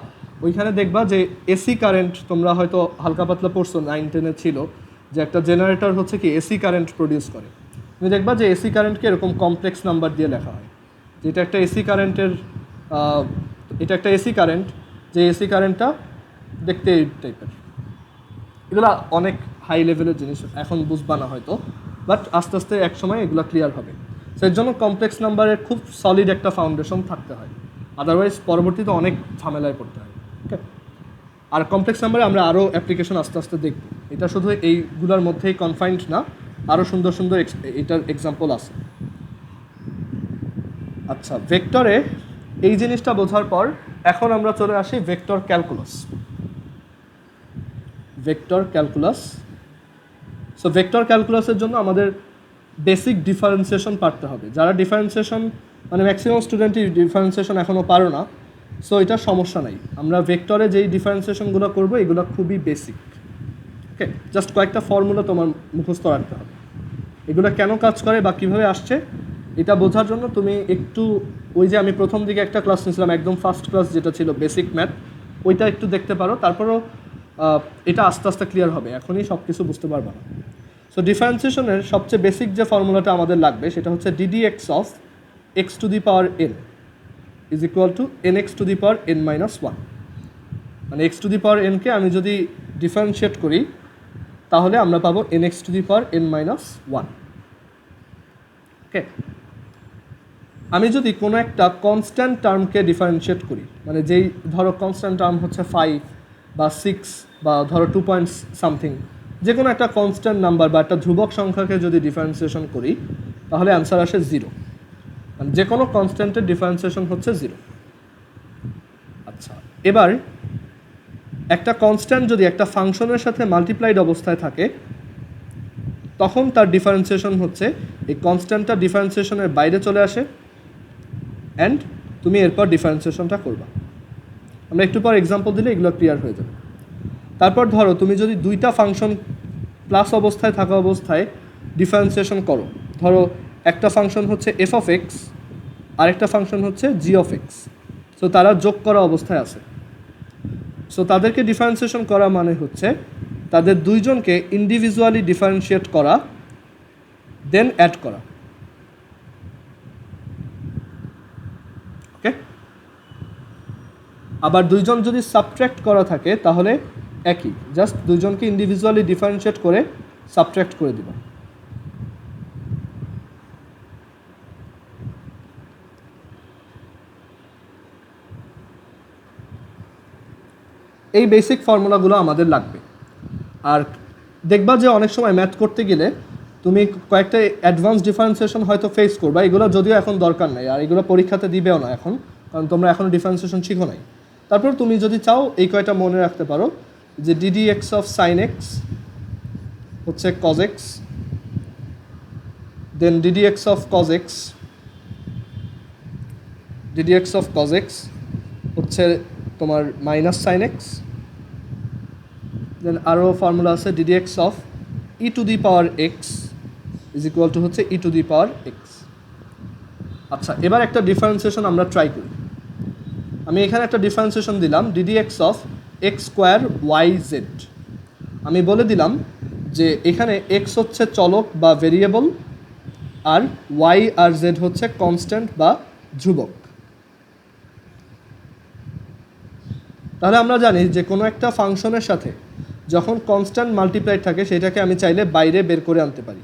A: ওইখানে দেখবা যে এসি কারেন্ট, তোমরা হয়তো হালকা পাতলা পড়ছো 9-10-এ ছিল যে একটা জেনারেটর হচ্ছে কি এসি কারেন্ট প্রডিউস করে। তুমি দেখবা যে এসি কারেন্টকে এরকম কমপ্লেক্স নাম্বার দিয়ে লেখা হয়, যেটা একটা এসি কারেন্টের, এটা একটা এসি কারেন্ট, যে এসি কারেন্টটা দেখতে এই টাইপের। এগুলো অনেক হাই লেভেলের জিনিস, এখন বুঝবা না হয়তো, বাট আস্তে আস্তে এক সময় এগুলো ক্লিয়ার হবে। সেই জন্য কমপ্লেক্স নাম্বারের খুব সলিড একটা ফাউন্ডেশন থাকতে হয়, আদারওয়াইজ পরবর্তীতে অনেক ঝামেলায় পড়তে হয়। ওকে, আর কমপ্লেক্স নাম্বারে আমরা আরও অ্যাপ্লিকেশন আস্তে আস্তে দেখব। এটা শুধু এইগুলোর মধ্যেই কনফাইন্ড না, আরও সুন্দর সুন্দর এটার এক্সাম্পল আছে। আচ্ছা, ভেক্টরে এই জিনিসটা বোঝার পর এখন আমরা চলে আসি vector calculus. Vector calculus, so vector ক্যালকুলাসের জন্য আমাদের বেসিক ডিফারেন্সিয়েশন পারতে হবে। যারা ডিফারেন্সিয়েশন মানে ম্যাক্সিমাম স্টুডেন্টই ডিফারেন্সিয়েশন এখনও পারো না, সো এটা সমস্যা নাই। আমরা ভেক্টরে যেই ডিফারেন্সিয়েশনগুলো করবো এগুলো খুবই বেসিক। ওকে, জাস্ট কয়েকটা ফর্মুলা তোমার মুখস্থ রাখতে হবে। এগুলো কেন কাজ করে বা কীভাবে আসছে এটা বোঝার জন্য তুমি একটু ওই যে আমি প্রথম দিকে একটা ক্লাস নিয়েছিলাম একদম ফার্স্ট ক্লাস যেটা ছিল বেসিক ম্যাথ, ওইটা একটু দেখতে পারো, তারপরও এটা আস্তে আস্তে ক্লিয়ার হবে, এখনই সব কিছু বুঝতে পারবা না। সো ডিফারেন্সিয়েশনের সবচেয়ে বেসিক যে ফর্মুলাটা আমাদের লাগবে সেটা হচ্ছে ddx অফ x to the power n is equal two nx to the power n minus 1। মানে x টু দি পাওয়ার nকে আমি যদি ডিফারেন্সিয়েট করি তাহলে আমরা পাবো nx to the power n minus 1। ওকে, আমি যদি কোনো একটা কনস্ট্যান্ট টার্মকে ডিফারেন্সিয়েট করি, মানে যেই ধরো কনস্ট্যান্ট টার্ম হচ্ছে 5 বা 6 বা ধরো 2 পয়েন্ট সামথিং, যে কোনো একটা কনস্ট্যান্ট নাম্বার বা একটা ধ্রুবক সংখ্যাকে যদি ডিফারেন্সিয়েশন করি তাহলে অ্যান্সার আসে 0। মানে যে কোনো কনস্ট্যান্টের ডিফারেন্সিয়েশন হচ্ছে 0। আচ্ছা, এবার একটা কনস্ট্যান্ট যদি একটা ফাংশনের সাথে মাল্টিপ্লাইড অবস্থায় থাকে তখন তার ডিফারেন্সিয়েশন হচ্ছে এই কনস্ট্যান্টটা ডিফারেন্সিয়েশনের বাইরে চলে আসে অ্যান্ড তুমি এরপর ডিফারেন্সিয়েশনটা করবা। আমরা একটু পর এক্সাম্পল দিলে এগুলো ক্লিয়ার হয়ে যাবে। তারপর ধরো তুমি যদি দুইটা ফাংশন প্লাস অবস্থায় থাকা অবস্থায় ডিফারেন্সিয়েশন করো, ধরো একটা ফাংশন হচ্ছে এফ অফ এক্স আর একটা ফাংশন হচ্ছে জি অফ এক্স, সো তারা যোগ করা অবস্থায় আছে। সো তাদেরকে ডিফারেন্সিয়েশন করা মানে হচ্ছে তাদের দুইজনকে ইন্ডিভিজুয়ালি ডিফারেন্সিয়েট করা দেন অ্যাড করা। ওকে, আবার দুইজন যদি সাবট্র্যাক্ট করা থাকে তাহলে একই, জাস্ট দুইজনকে ইন্ডিভিজুয়ালি ডিফারেন্সিয়েট করে সাবট্র্যাক্ট করে দিবা। এই বেসিক ফর্মুলাগুলো আমাদের লাগবে। আর দেখবা যে অনেক সময় ম্যাথ করতে গেলে তুমি কয়েকটা অ্যাডভান্স ডিফারেন্সিয়েশন হয়তো ফেস করবা, এগুলো যদিও এখন দরকার নাই, আর এগুলো পরীক্ষাতে দিবেও না এখন, কারণ তোমরা এখনও ডিফারেন্সিয়েশন শিখো নাই। তারপর তুমি যদি চাও এই কয়টা মনে রাখতে পারো যে DD x of sine x হচ্ছে cos x, then DD x of cos x, d d x of cos x হচ্ছে তোমার মাইনাস সাইন এক্স, দেন আরও ফর্মুলা আছে d d x of e to the power x is equal to হচ্ছে e to the power x. আচ্ছা, এবার একটা differentiation আমরা try করি। আমি এখানে একটা ডিফারেন্সিয়েশন দিলাম DD x of x square Y Z. আমি বলে দিলাম যে এখানে এক্স হচ্ছে চলক বা ভেরিয়েবল, আর ওয়াই আর জেড হচ্ছে কনস্ট্যান্ট বা ধ্রুবক। তাহলে আমরা জানি যে কোনো একটা ফাংশনের সাথে যখন কনস্ট্যান্ট মাল্টিপ্লাই থাকে সেটাকে আমি চাইলে বাইরে বের করে আনতে পারি।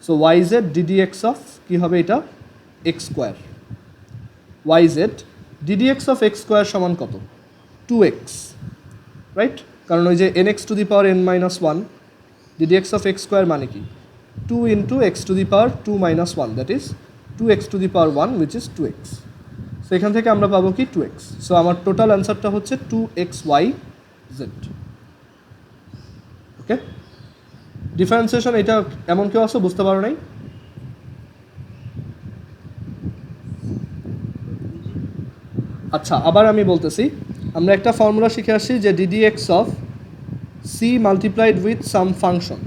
A: So y Z DD x of কী হবে, এটা x square, Y Z DD x of x square সমান কত, 2x, রাইট? কারণ ওই যে n x to the power n minus one, d d x of x square মানে কি 2 into x to the power 2 minus one, that is 2x to the power 1 which is 2x। So এখান থেকে আমরা পাবো কি 2x। সো আমার total অ্যান্সারটা হচ্ছে 2xyz। ওকে, ডিফারেন্সিয়েশন এটা এমন কেউ আছে বুঝতে পারো নাই? আচ্ছা, আবার আমি বলতেছি, আমরা একটা ফর্মুলা শিখে আসছি যে DD x of C multiplied with some function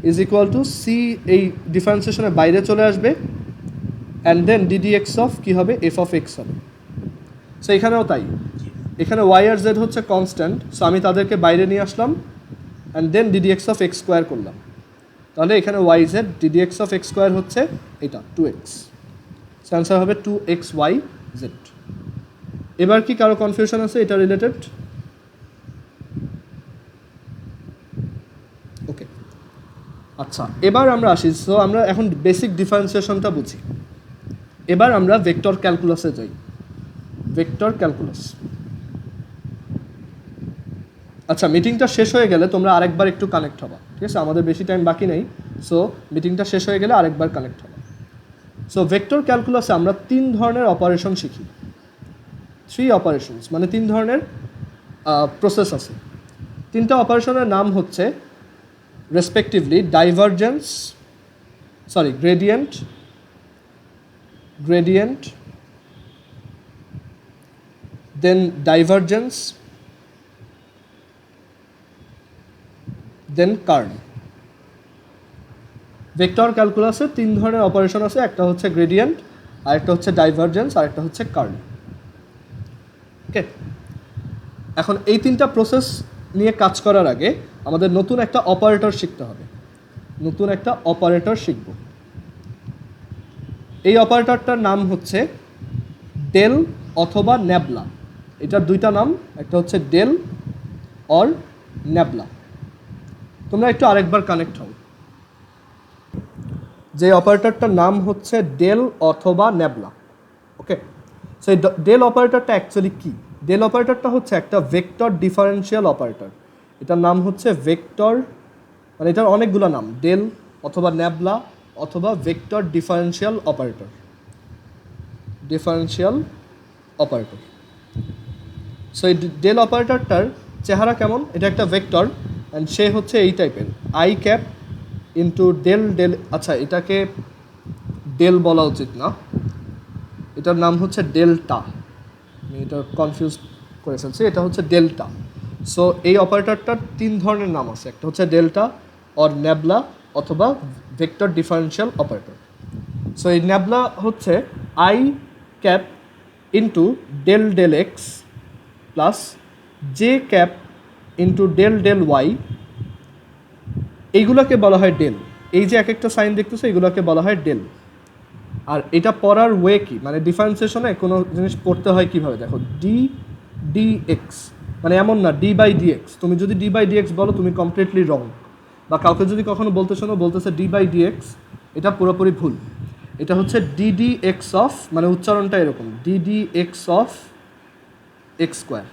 A: is equal to C, এই ডিফারেন্সিয়েশনের বাইরে চলে আসবে, and then DD x of কী হবে, এফ অফ এক্স হবে। সো এখানেও তাই, এখানে ওয়াই আর জেড হচ্ছে কনস্ট্যান্ট, সো আমি তাদেরকে বাইরে নিয়ে আসলাম and then DD x of x square করলাম। তাহলে এখানে Y Z DD x of x square হচ্ছে এটা 2x। সো অ্যান্সার হবে 2xyz। এবার কি কারো কনফিউশন আছে এটা রিলেটেড? ওকে, আচ্ছা, এবার আমরা আসি। সো আমরা এখন বেসিক ডিফারেন্সিয়েশনটা বুঝি, এবার আমরা ভেক্টর ক্যালকুলাসে যাই। Vector calculus. আচ্ছা, মিটিংটা শেষ হয়ে গেলে তোমরা আরেকবার একটু কানেক্ট হবা, ঠিক আছে? আমাদের বেশি টাইম বাকি নেই, সো মিটিংটা শেষ হয়ে গেলে আরেকবার কানেক্ট হবা। সো ভেক্টর ক্যালকুলাসে আমরা 3 ধরনের অপারেশন শিখি, 3 অপারেশনস, মানে 3 ধরনের প্রসেস আছে। 3টা অপারেশনের নাম হচ্ছে রেসপেক্টিভলি গ্রেডিয়েন্ট, দেন ডাইভারজেন্স, দেন কার্ল। ভেক্টর ক্যালকুলাসে 3 ধরনের অপারেশন আছে, একটা হচ্ছে গ্রেডিয়েন্ট, আরেকটা হচ্ছে ডাইভারজেন্স, আরেকটা হচ্ছে কার্ল। ওকে, এখন এই 3টা প্রসেস নিয়ে কাজ করার আগে আমাদের নতুন একটা অপারেটর শিখতে হবে, নতুন একটা অপারেটর শিখব। এই অপারেটরটার নাম হচ্ছে ডেল অথবা নেবলা। এটার 2টা নাম, একটা হচ্ছে ডেল অর নেবলা। তোমরা একটু আরেকবার কানেক্ট হও। যে অপারেটরটার নাম হচ্ছে ডেল অথবা নেবলা। ওকে, সো এই ডেল অপারেটরটা অ্যাকচুয়ালি কী? ডেল অপারেটরটা হচ্ছে একটা ভেক্টর ডিফারেন্সিয়াল অপারেটর। এটার নাম হচ্ছে ভেক্টর, মানে এটার অনেকগুলো নাম, ডেল অথবা নেবলা অথবা ভেক্টর ডিফারেন্সিয়াল অপারেটর। সো এই ডেল অপারেটরটার চেহারা কেমন? এটা একটা ভেক্টর অ্যান্ড সে হচ্ছে এই টাইপের, i cap into del del. আচ্ছা, এটাকে ডেল বলা উচিত না, এটার নাম হচ্ছে ডেল্টা। আমি এটা কনফিউজ করে ফেলছি, এটা হচ্ছে ডেল্টা। সো এই অপারেটরটার 3 ধরনের নাম আছে, একটা হচ্ছে ডেল্টা অর নেবলা অথবা ভেক্টর ডিফারেন্সিয়াল অপারেটর। সো এই নেবলা হচ্ছে i cap into del del x plus j cap into del del y, এইগুলোকে বলা হয় ডেল। এই যে এক একটা সাইন দেখতেছো এগুলোকে বলা হয় ডেল। আর এটা পড়ার ওয়ে কি, মানে ডিফারেন্সিয়েশনে কোনো জিনিস পড়তে হয় কীভাবে, দেখো ডি ডি এক্স, মানে এমন না ডি বাই ডি এক্স। তুমি যদি ডি বাই ডি এক্স বলো তুমি কমপ্লিটলি রং, বা কাউকে যদি কখনো বলতে শোনো বলতেছে ডি বাই ডি এক্স, এটা পুরোপুরি ভুল। এটা হচ্ছে ডিডি এক্স অফ, মানে উচ্চারণটা এরকম, d d x of x square.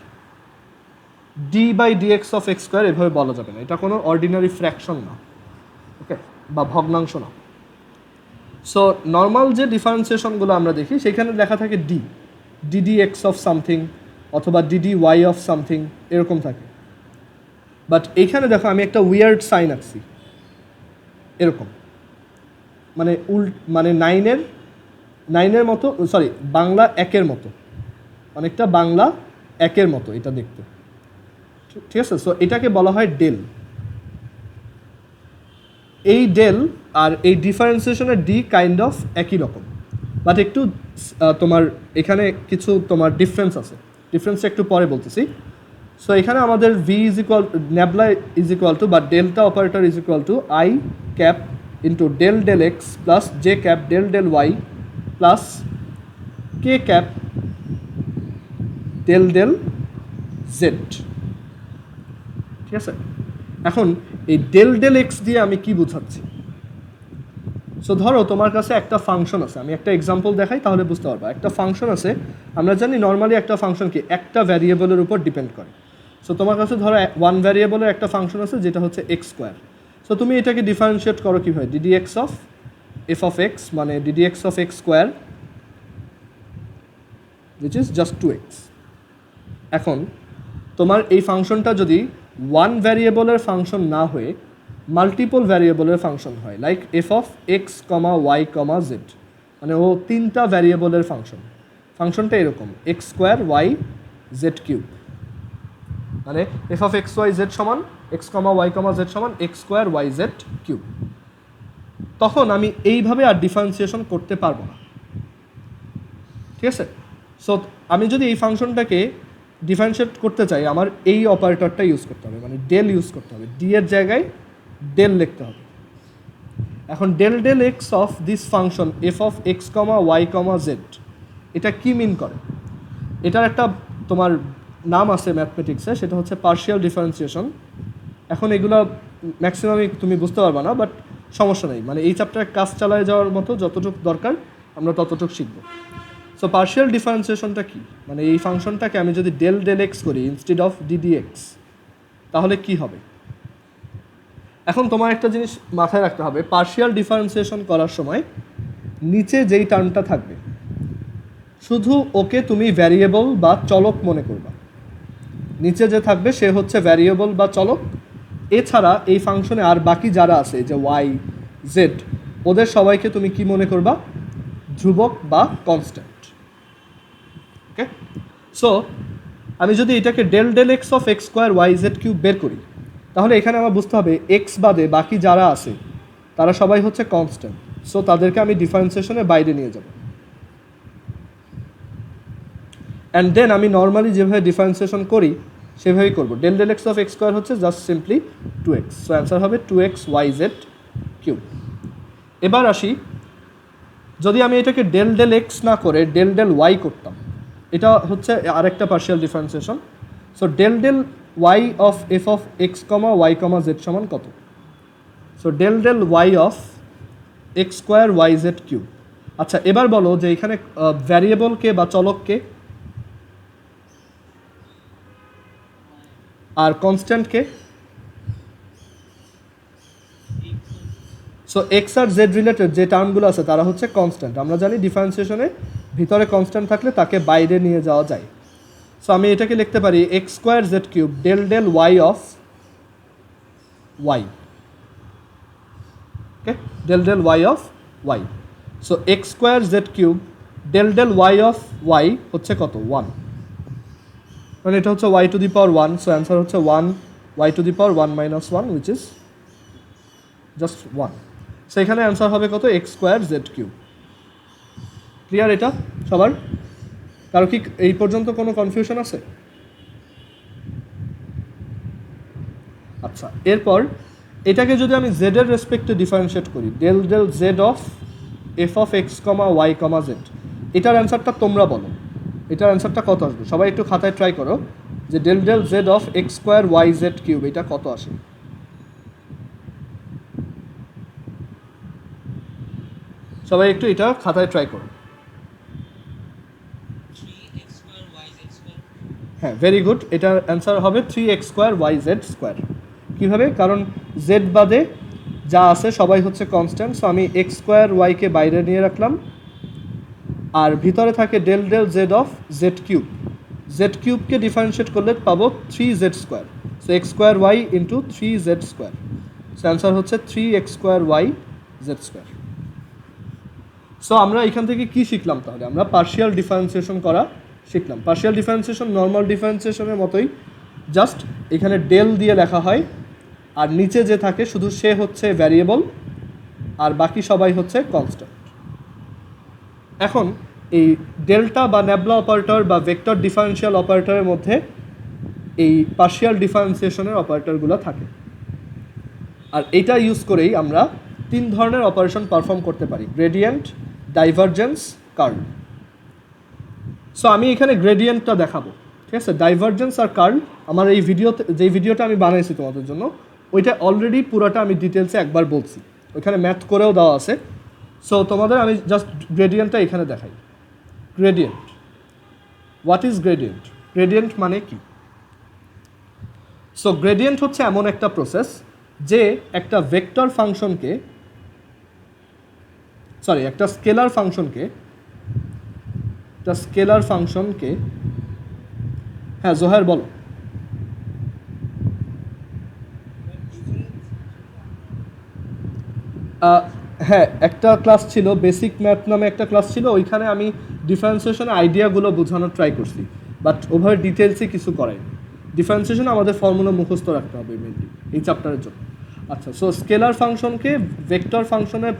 A: D by d x of x square এভাবে বলা যাবে না, এটা কোনো অর্ডিনারি ফ্র্যাকশন না, ওকে, বা ভগ্নাংশ না। সো নর্মাল যে ডিফারেন্সিয়েশনগুলো আমরা দেখি সেখানে লেখা থাকে D, DD x of something অথবা ডিডি ওয়াই অফ সামথিং এরকম থাকে। বাট এইখানে দেখো আমি একটা উইয়ার্ড সাইন আঁকছি এরকম, মানে মানে নাইনের মতো, সরি বাংলা একের মতো, অনেকটা বাংলা একের মতো এটা দেখতে, ঠিক আছে। সো এটাকে বলা হয় ডেল। এই ডেল আর এই ডিফারেন্সিয়েশনের ডি কাইন্ড অফ একই রকম, বাট একটু তোমার এখানে কিছু তোমার ডিফারেন্স আছে, ডিফারেন্সটা একটু পরে বলতেছি। সো এখানে আমাদের V is equal nabla is equal to, বা delta operator is equal to i cap into del del x plus j cap del del y plus k cap del del z, ঠিক আছে। এখন এই del del x দিয়ে আমি কি বোঝাচ্ছি? So ধরো তোমার কাছে একটা ফাংশন আছে, আমি একটা এক্সাম্পল দেখাই তাহলে বুঝতে পারবা। একটা ফাংশন আছে, আমরা জানি নর্মালি একটা ফাংশন কি একটা ভ্যারিয়েবলের উপর ডিপেন্ড করে। সো তোমার কাছে ধরো ওয়ান ভ্যারিয়েবলের একটা ফাংশন আছে যেটা হচ্ছে এক্স স্কোয়ার। সো তুমি এটাকে ডিফারেন্সিয়েট করো কীভাবে, d d x of f of x, মানে d d x of x square which is just 2x। এখন তোমার এই ফাংশনটা যদি ওয়ান ভ্যারিয়েবলের ফাংশন না হয়ে মাল্টিপল ভ্যারিয়েবলের ফাংশন হয়, like f of x comma y comma z, মানে ও তিনটা ভ্যারিয়েবলের ফাংশন, ফাংশনটা এরকম x square Y Z cube, মানে f of x y z সমান x comma y comma z সমান x square Y Z cube. তখন আমি এইভাবে আর ডিফারেন্সিয়েশন করতে পারবো না, ঠিক আছে। সো আমি যদি এই ফাংশনটাকে ডিফারেন্সিয়েট করতে চাই আমার এই অপারেটরটা ইউজ করতে হবে, মানে ডেল ইউজ করতে হবে, ডি এর জায়গায় ডেল লিখতে হবে। এখন del del x of this function f of x comma y comma z, এটা কি মিন করে? এটার একটা তোমার নাম আছে ম্যাথমেটিক্সে, সেটা হচ্ছে পার্শিয়াল ডিফারেন্সিয়েশন। এখন এগুলো ম্যাক্সিমামই তুমি বুঝতে পারবে না, বাট সমস্যা নেই, মানে এই চ্যাপ্টারে কাজ চালায় যাওয়ার মতো যতটুকু দরকার আমরা ততটুকু শিখব। সো পার্শিয়াল ডিফারেন্সিয়েশনটা কি, মানে এই ফাংশনটাকে আমি যদি ডেল ডেল এক্স করি ইনস্টেড অফ ডিডি এক্স তাহলে কি হবে? এখন তোমার একটা জিনিস মাথায় রাখতে হবে, পার্শিয়াল ডিফারেন্সিয়েশন করার সময় নিচে যেই টার্মটা থাকবে শুধু ওকে তুমি ভ্যারিয়েবল বা চলক মনে করবা, নিচে যে থাকবে সে হচ্ছে ভ্যারিয়েবল বা চলক। এছাড়া এই ফাংশনে আর বাকি যারা আছে যে ওয়াই জেড, ওদের সবাইকে তুমি কি মনে করবা? ধ্রুবক বা কনস্ট্যান্ট, ওকে। সো আমি যদি এটাকে del del x of x square Y Z cube বের করি তাহলে এখানে আমার বুঝতে হবে এক্স বাদে বাকি যারা আছে তারা সবাই হচ্ছে কনস্ট্যান্ট। সো তাদেরকে আমি ডিফারেন্সিয়েশনের বাইরে নিয়ে যাব, অ্যান্ড দেন আমি নর্মালি যেভাবে ডিফারেন্সিয়েশন করি সেভাবেই করবো। Del del x of x square হচ্ছে just simply 2x, so answer হবে 2x ওয়াই জেড কিউব। এবার আসি, যদি আমি এটাকে ডেল ডেল এক্স না করে ডেল ডেল ওয়াই করতাম, এটা হচ্ছে আরেকটা partial differentiation. So del del y of f of x comma y comma z সমান কত? So del del y of x square Y Z cube. আচ্ছা এবার বলো যে এখানে ভ্যারিয়েবলকে বা চলককে আর কনস্ট্যান্টকে? সো এক্স আর জেড রিলেটেড যে টার্মগুলো আছে তারা হচ্ছে কনস্ট্যান্ট। আমরা জানি ডিফারেন্সিয়েশনে ভিতরে কনস্ট্যান্ট থাকলে তাকে বাইরে নিয়ে যাওয়া যায়। সো আমি এটাকে লিখতে পারি x square z cube del del y of y, okay, del del y of y. So x square z cube del del y of y হচ্ছে কত? 1, মানে এটা হচ্ছে y to the power 1। So answer হচ্ছে 1 y to the power 1 minus 1 which is just 1। So এখানে answer হবে কত? X square z cube. Clear এটা সবার? কারো কি এই পর্যন্ত কোনো কনফিউশন আছে? আচ্ছা, এরপর এটাকে যদি আমি জেড এর রেসপেক্টে ডিফারেন্সিয়েট করি, del del Z of f of x comma y comma z, এটার অ্যান্সারটা তোমরা বলো, এটার অ্যান্সারটা কত আসবে? সবাই একটু খাতায় ট্রাই করো যে del del Z of x square Y Z cube এটা কত আসে। সবাই একটু এটা খাতায় ট্রাই করো। হ্যাঁ, ভেরি গুড, এটার অ্যান্সার হবে 3x² yz স্কোয়ার। কীভাবে? কারণ জেড বাদে যা আছে সবাই হচ্ছে কনস্ট্যান্ট, সো আমি এক্স স্কোয়ার ওয়াইকে বাইরে নিয়ে রাখলাম, আর ভিতরে থাকে del del Z of Z cube. Z কিউবকে ডিফারেন্সিয়েট করলে পাবো 3z square, so x square y into 3z square, so answer হচ্ছে 3x² yz স্কোয়ার। সো আমরা এখান থেকে কি শিখলাম তাহলে? আমরা পার্শিয়াল ডিফারেন্সিয়েশন করা শিখলাম। পার্শিয়াল ডিফারেন্সিয়েশন নর্মাল ডিফারেন্সিয়েশনের মতোই, জাস্ট এখানে ডেল দিয়ে লেখা হয়, আর নিচে যে থাকে শুধু সে হচ্ছে ভ্যারিয়েবল, আর বাকি সবাই হচ্ছে কনস্ট্যান্ট। এখন এই ডেল্টা বা নেবলা অপারেটর বা ভেক্টর ডিফারেন্সিয়াল অপারেটরের মধ্যে এই পার্শিয়াল ডিফারেন্সিয়েশনের অপারেটরগুলো থাকে, আর এইটা ইউজ করেই আমরা 3 ধরনের অপারেশন পারফর্ম করতে পারি: গ্রেডিয়েন্ট, ডাইভারজেন্স, কার্ল। সো আমি এখানে গ্রেডিয়েন্টটা দেখাবো, ঠিক আছে? ডাইভারজেন্স আর কার্ল আমার এই ভিডিওতে, যেই ভিডিওটা আমি বানাইছি তোমাদের জন্য, ওইটা অলরেডি পুরোটা আমি ডিটেলসে একবার বলছি, ওইখানে ম্যাথ করেও দেওয়া আছে। সো তোমাদের আমি জাস্ট গ্রেডিয়েন্টটা এখানে দেখাই। Gradient, what is gradient? Gradient মানে কি? সো গ্রেডিয়েন্ট হচ্ছে এমন একটা প্রসেস যে একটা ভেক্টর ফাংশনকে, সরি একটা স্কেলার ফাংশনকে, হ্যাঁ জোহার বলো। হ্যাঁ, একটা ক্লাস ছিল, বেসিক ম্যাথ নামে একটা ক্লাস ছিল, ওইখানে আমি ডিফারেন্সিয়েশনের আইডিয়াগুলো বোঝানোর ট্রাই করছি, বাট ওভাবে ডিটেলসে কিছু করাই। ডিফারেন্সিয়েশন আমাদের ফর্মুলা মুখস্থ রাখতে হবে মেনলি এই চ্যাপ্টারের জন্য। আচ্ছা, সো স্কেলার ফাংশনকে ভেক্টর ফাংশনের,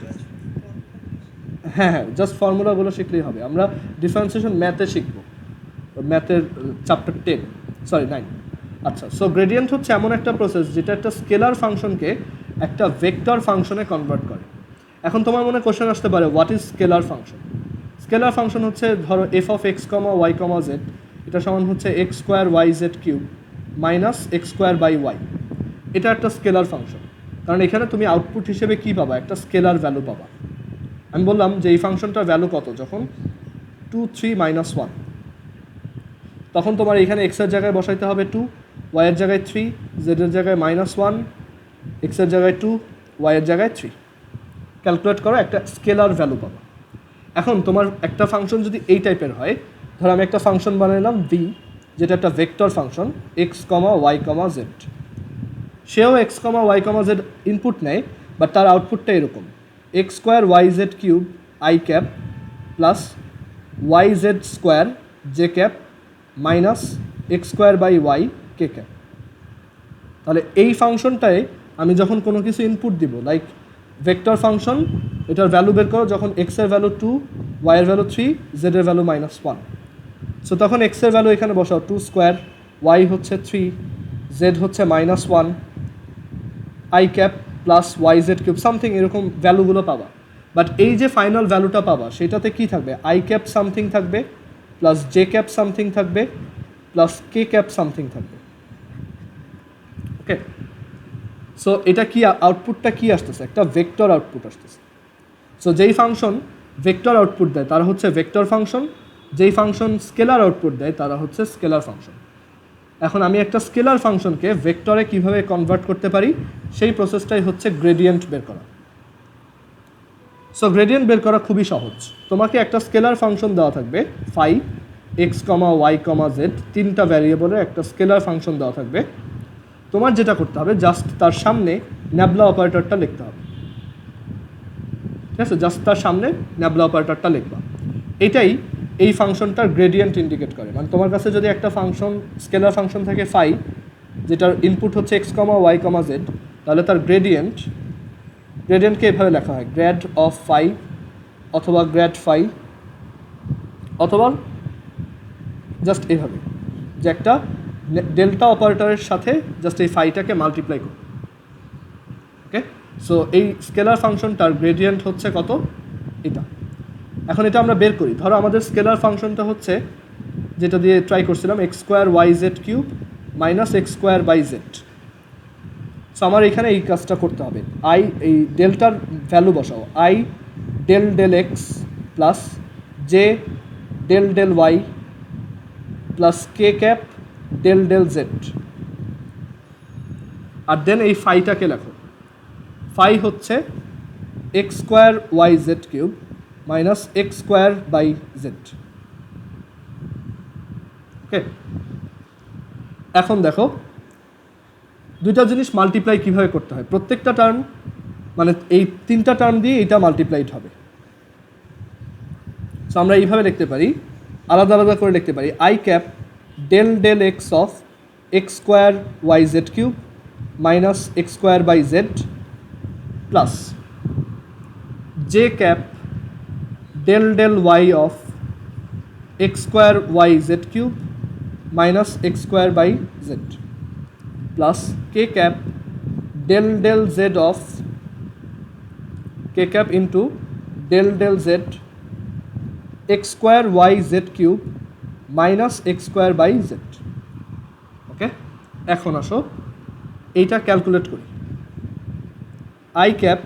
A: হ্যাঁ হ্যাঁ, জাস্ট ফর্মুলাগুলো শিখলেই হবে। আমরা ডিফারেন্সিয়েশন ম্যাথে শিখব, ম্যাথের চ্যাপ্টার 9। আচ্ছা, সো গ্রেডিয়েন্ট হচ্ছে এমন একটা প্রসেস যেটা একটা স্কেলার ফাংশনকে একটা ভেক্টর ফাংশনে কনভার্ট করে। এখন তোমার মনে কোশ্চেন আসতে পারে, what is scalar function? Scalar function হচ্ছে, ধরো f of x comma y comma z, এটা সমান হচ্ছে x square Y Z cube minus x square by y. এটা একটা স্কেলার ফাংশন, কারণ এখানে তুমি আউটপুট হিসেবে কী পাবা? একটা স্কেলার ভ্যালু পাবা। আমি বললাম যে এই ফাংশনটার ভ্যালু কত, যখন 2, 3, -1, তখন তোমার এখানে এক্সের জায়গায় বসাইতে হবে 2, ওয়াইয়ের জায়গায় 3, জেডের জায়গায় -1, এক্সের জায়গায় 2, ওয়াইয়ের জায়গায় 3। ক্যালকুলেট করো, একটা স্কেলার ভ্যালু পাবা। এখন তোমার একটা ফাংশন যদি এই টাইপের হয়, ধরো আমি একটা ফাংশন বানাইলাম ভি, যেটা একটা vector function x comma y comma z, সেও x comma y comma z input নেয়, বাট তার আউটপুটটা এরকম: x square Y Z cube i cap plus Y z square j cap minus x square by y k cap. তাহলে এই ফাংশনটায় আমি যখন কোনো কিছু ইনপুট দিব, লাইক ভেক্টর ফাংশন, এটার ভ্যালু বের করো, যখন এক্সের ভ্যালু 2, ওয়াইয়ের ভ্যালু 3, জেডের ভ্যালু -1, সো তখন এক্সের ভ্যালু এখানে বসাও 2 স্কোয়ার, ওয়াই হচ্ছে 3, জেড হচ্ছে -1, I cap plus Y Z cube something, এরকম ভ্যালুগুলো পাবা। বাট এই যে ফাইনাল ভ্যালুটা পাবা, সেটাতে কি থাকবে? আই ক্যাপ সামথিং থাকবে, প্লাস জে ক্যাপ সামথিং থাকবে, প্লাস কে ক্যাপ সামথিং থাকবে। ওকে, সো এটা কি আউটপুটটা কি আসতেছে? একটা ভেক্টর আউটপুট আসতেছে। সো যেই ফাংশন ভেক্টর আউটপুট দেয় তারা হচ্ছে ভেক্টর ফাংশন, যেই ফাংশন স্কেলার আউটপুট দেয় তারা হচ্ছে স্কেলার ফাংশন। এখন আমি একটা স্কেলার ফাংশনকে ভেক্টরে কিভাবে কনভার্ট করতে পারি, সেই প্রসেসটাই হচ্ছে গ্রেডিয়েন্ট বের করা। সো গ্রেডিয়েন্ট বের করা খুবই সহজ। তোমাকে একটা স্কেলার ফাংশন দেওয়া থাকবে, phi x comma y comma Z, 3টা ভ্যারিয়েবলের একটা স্কেলার ফাংশন দেওয়া থাকবে। তোমার যেটা করতে হবে, জাস্ট তার সামনে ন্যাবলা অপারেটরটা লিখতে হবে, ঠিক আছে? জাস্ট তার সামনে ন্যাবলা অপারেটরটা লিখবা। এটাই এই ফাংশনটার গ্রেডিয়েন্ট ইন্ডিকেট করে। মানে তোমার কাছে যদি একটা ফাংশন, স্কেলার ফাংশন থাকে ফাই, যেটার ইনপুট হচ্ছে x comma y comma Z, তাহলে তার গ্রেডিয়েন্টকে এভাবে লেখা হয়: গ্র্যাড অফ ফাই, অথবা গ্র্যাড ফাই, অথবা জাস্ট এভাবে, যে একটা ডেল্টা অপারেটরের সাথে জাস্ট এই ফাইটাকে মাল্টিপ্লাই করো। সো এই স্কেলার ফাংশনটার গ্রেডিয়েন্ট হচ্ছে কত, এটা। এখন এটা আমরা বের করি। ধরো আমাদের স্কেলার ফাংশনটা হচ্ছে, যেটা দিয়ে ট্রাই করছিলাম, x square Y Z cube minus x square by Z. So আমার এখানে এই কাজটা করতে হবে, আই এই ডেল্টার ভ্যালু বসাও, i del del x plus j del del y plus k cap del del z. আর দেন এই ফাইটাকে লেখো, ফাই হচ্ছে x square Y Z cube minus x square by z. Okay, এখন দেখো দুইটা জিনিস মাল্টিপ্লাই কীভাবে করতে হয়। প্রত্যেকটা টার্ম মানে এই তিনটা টার্ম দিয়ে এটা মাল্টিপ্লাইড হবে। সো আমরা এইভাবে লিখতে পারি, আলাদা আলাদা করে লিখতে পারি, i cap del del x of x square Y Z cube minus x square by z plus j cap del del y of x square Y Z cube minus x square by z plus k cap del del Z of k cap into del del z x square Y Z cube minus x square by z. Okay, এখন আসো এইটা calculate করি। I cap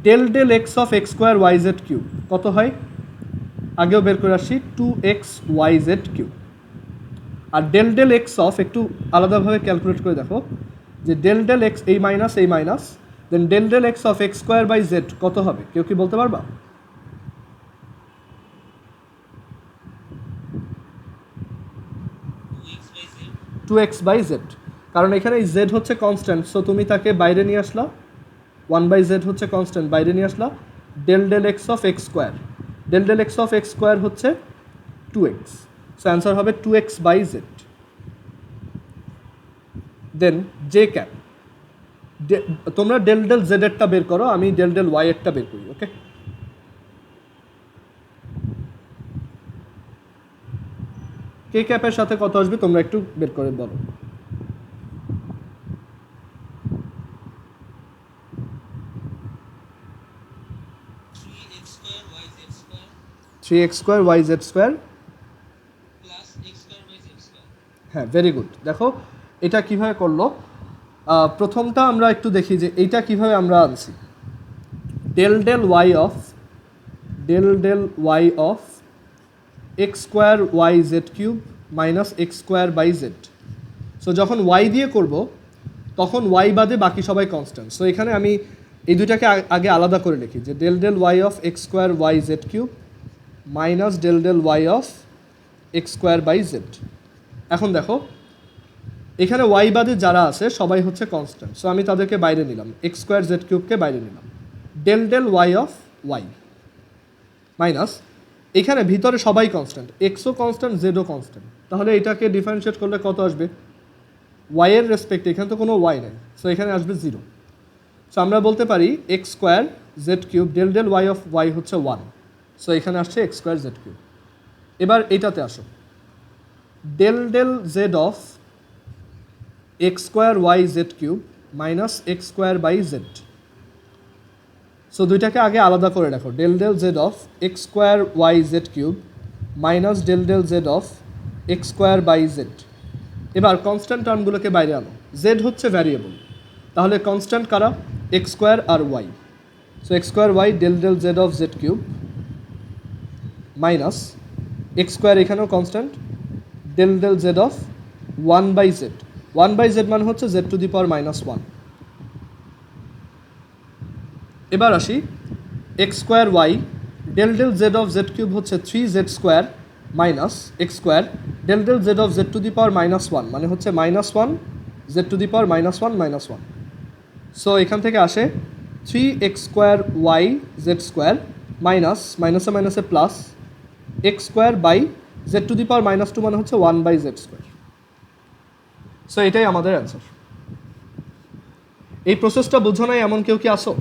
A: del del x of x square Y Z cube কত হয়, আগেও বের করে আসি, 2x ওয়াই জেড কিউব। আর ডেল ডেল এক্স অফ একটু আলাদাভাবে ক্যালকুলেট করে দেখো, যে ডেল ডেল এক্স এই minus then del del x of x square by z কত হবে, কেউ কি বলতে পারবা? টু এক্স বাই জেড, কারণ এখানে এই জেড হচ্ছে কনস্ট্যান্ট, সো তুমি তাকে বাইরে নিয়ে আসলা, 1/z হচ্ছে কনস্ট্যান্ট, বাইরে নিয়ে আসলা, del del x of x square, del del x of x square হচ্ছে 2x, সো অ্যান্সার হবে 2x by z. Then j cap, তোমরা ডেল ডেল জেড এরটা বের করো, আমি ডেল ডেল ওয়াই এরটা বের করি। ওকে, কে ক্যাপের সাথে কত আসবে তোমরা একটু বের করে বলো। 3x square Y z square
B: plus x square by z square.
A: হ্যাঁ, ভেরি গুড। দেখো এটা কিভাবে করলো, প্রথমটা আমরা একটু দেখি যে এইটা কিভাবে আমরা আনছি। Del del y of x square Y Z cube minus x square by Z. So যখন ওয়াই দিয়ে করব তখন ওয়াই বাদে বাকি সবাই কনস্ট্যান্ট। সো এখানে আমি এই দুইটাকে আগে আলাদা করে লিখি, যে del del y of x square Y Z cube minus del del y of x square by z. এখন দেখো এখানে ওয়াই বাদে যারা আছে সবাই হচ্ছে কনস্ট্যান্ট, সো আমি তাদেরকে বাইরে নিলাম, এক্স স্কোয়ার জেড কিউবকে বাইরে নিলাম, del del y of y minus এখানে ভিতরে সবাই কনস্ট্যান্ট, এক্সও কনস্ট্যান্ট জেডও কনস্ট্যান্ট, তাহলে এটাকে ডিফারেন্সিয়েট করলে কত আসবে, ওয়াইয়ের রেসপেক্টে এখানে তো কোনো ওয়াই নেই, সো এখানে আসবে 0। সো আমরা বলতে পারি x square z cube del del y of y হচ্ছে 1, সো এখানে আসছে এক্স স্কোয়ার জেড কিউব। এবার এটাতে আসো, del del Z of x square Y Z cube minus x square by Z. So দুইটাকে আগে আলাদা করে রাখো, del del Z of x square Y Z cube minus del del Z of x square by Z. এবার constant টার্মগুলোকে বাইরে আনো, Z হচ্ছে ভ্যারিয়েবল, তাহলে কনস্ট্যান্ট কারা, এক্স স্কোয়ার আর Y. So x square Y del del Z of Z cube minus x square এখানেও constant, del del Z of 1/z, 1/z মানে হচ্ছে জেড টু দি পাওয়ার -1। এবার আসি x square Y del del Z of Z cube হচ্ছে 3z square minus x square del del Z of z to the power -1 মানে হচ্ছে -1 z to the power -1 so এখান থেকে আসে 3x square Y z square minus মাইনাসে মাইনাসে plus x square by z to the power -2 মানে হচ্ছে 1/z square. So এটাই আমাদের অ্যান্সার। এই প্রসেসটা বুঝো নাই এমন কেউ কি আসো?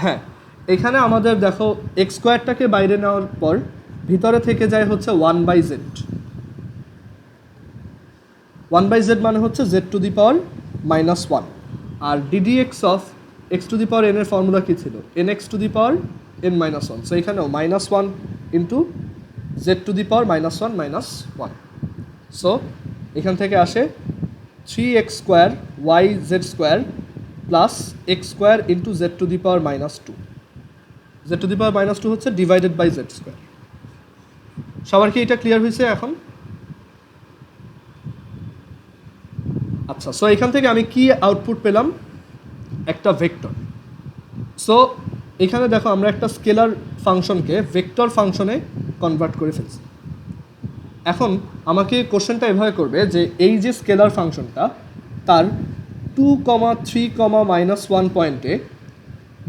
A: হ্যাঁ, এখানে আমাদের দেখো এক্স স্কোয়ারটাকে বাইরে নেওয়ার পর ভিতরে থেকে যায় হচ্ছে 1/z, 1/z মানে হচ্ছে z টু দি পাওয়ার -1, আর ddx অফ x to the power n এর ফর্মুলা কী ছিল, nx to the power n-1, so এখানেও -1 into z to the power -1, so এখান থেকে আসে 3x square yz square plus x square into z to the power -2, z to the power -2 হচ্ছে divided by z square. সবার কি এটা clear হয়েছে এখন? আচ্ছা, সো এখান থেকে আমি কি আউটপুট পেলাম, একটা ভেক্টর। সো এখানে দেখো আমরা একটা স্কেলার ফাংশনকে ভেক্টর ফাংশনে কনভার্ট করে ফেলছি। এখন আমাকে কোশ্চেনটা এভাবে করবে যে এই যে স্কেলার ফাংশনটা তার 2, 3, -1 পয়েন্টে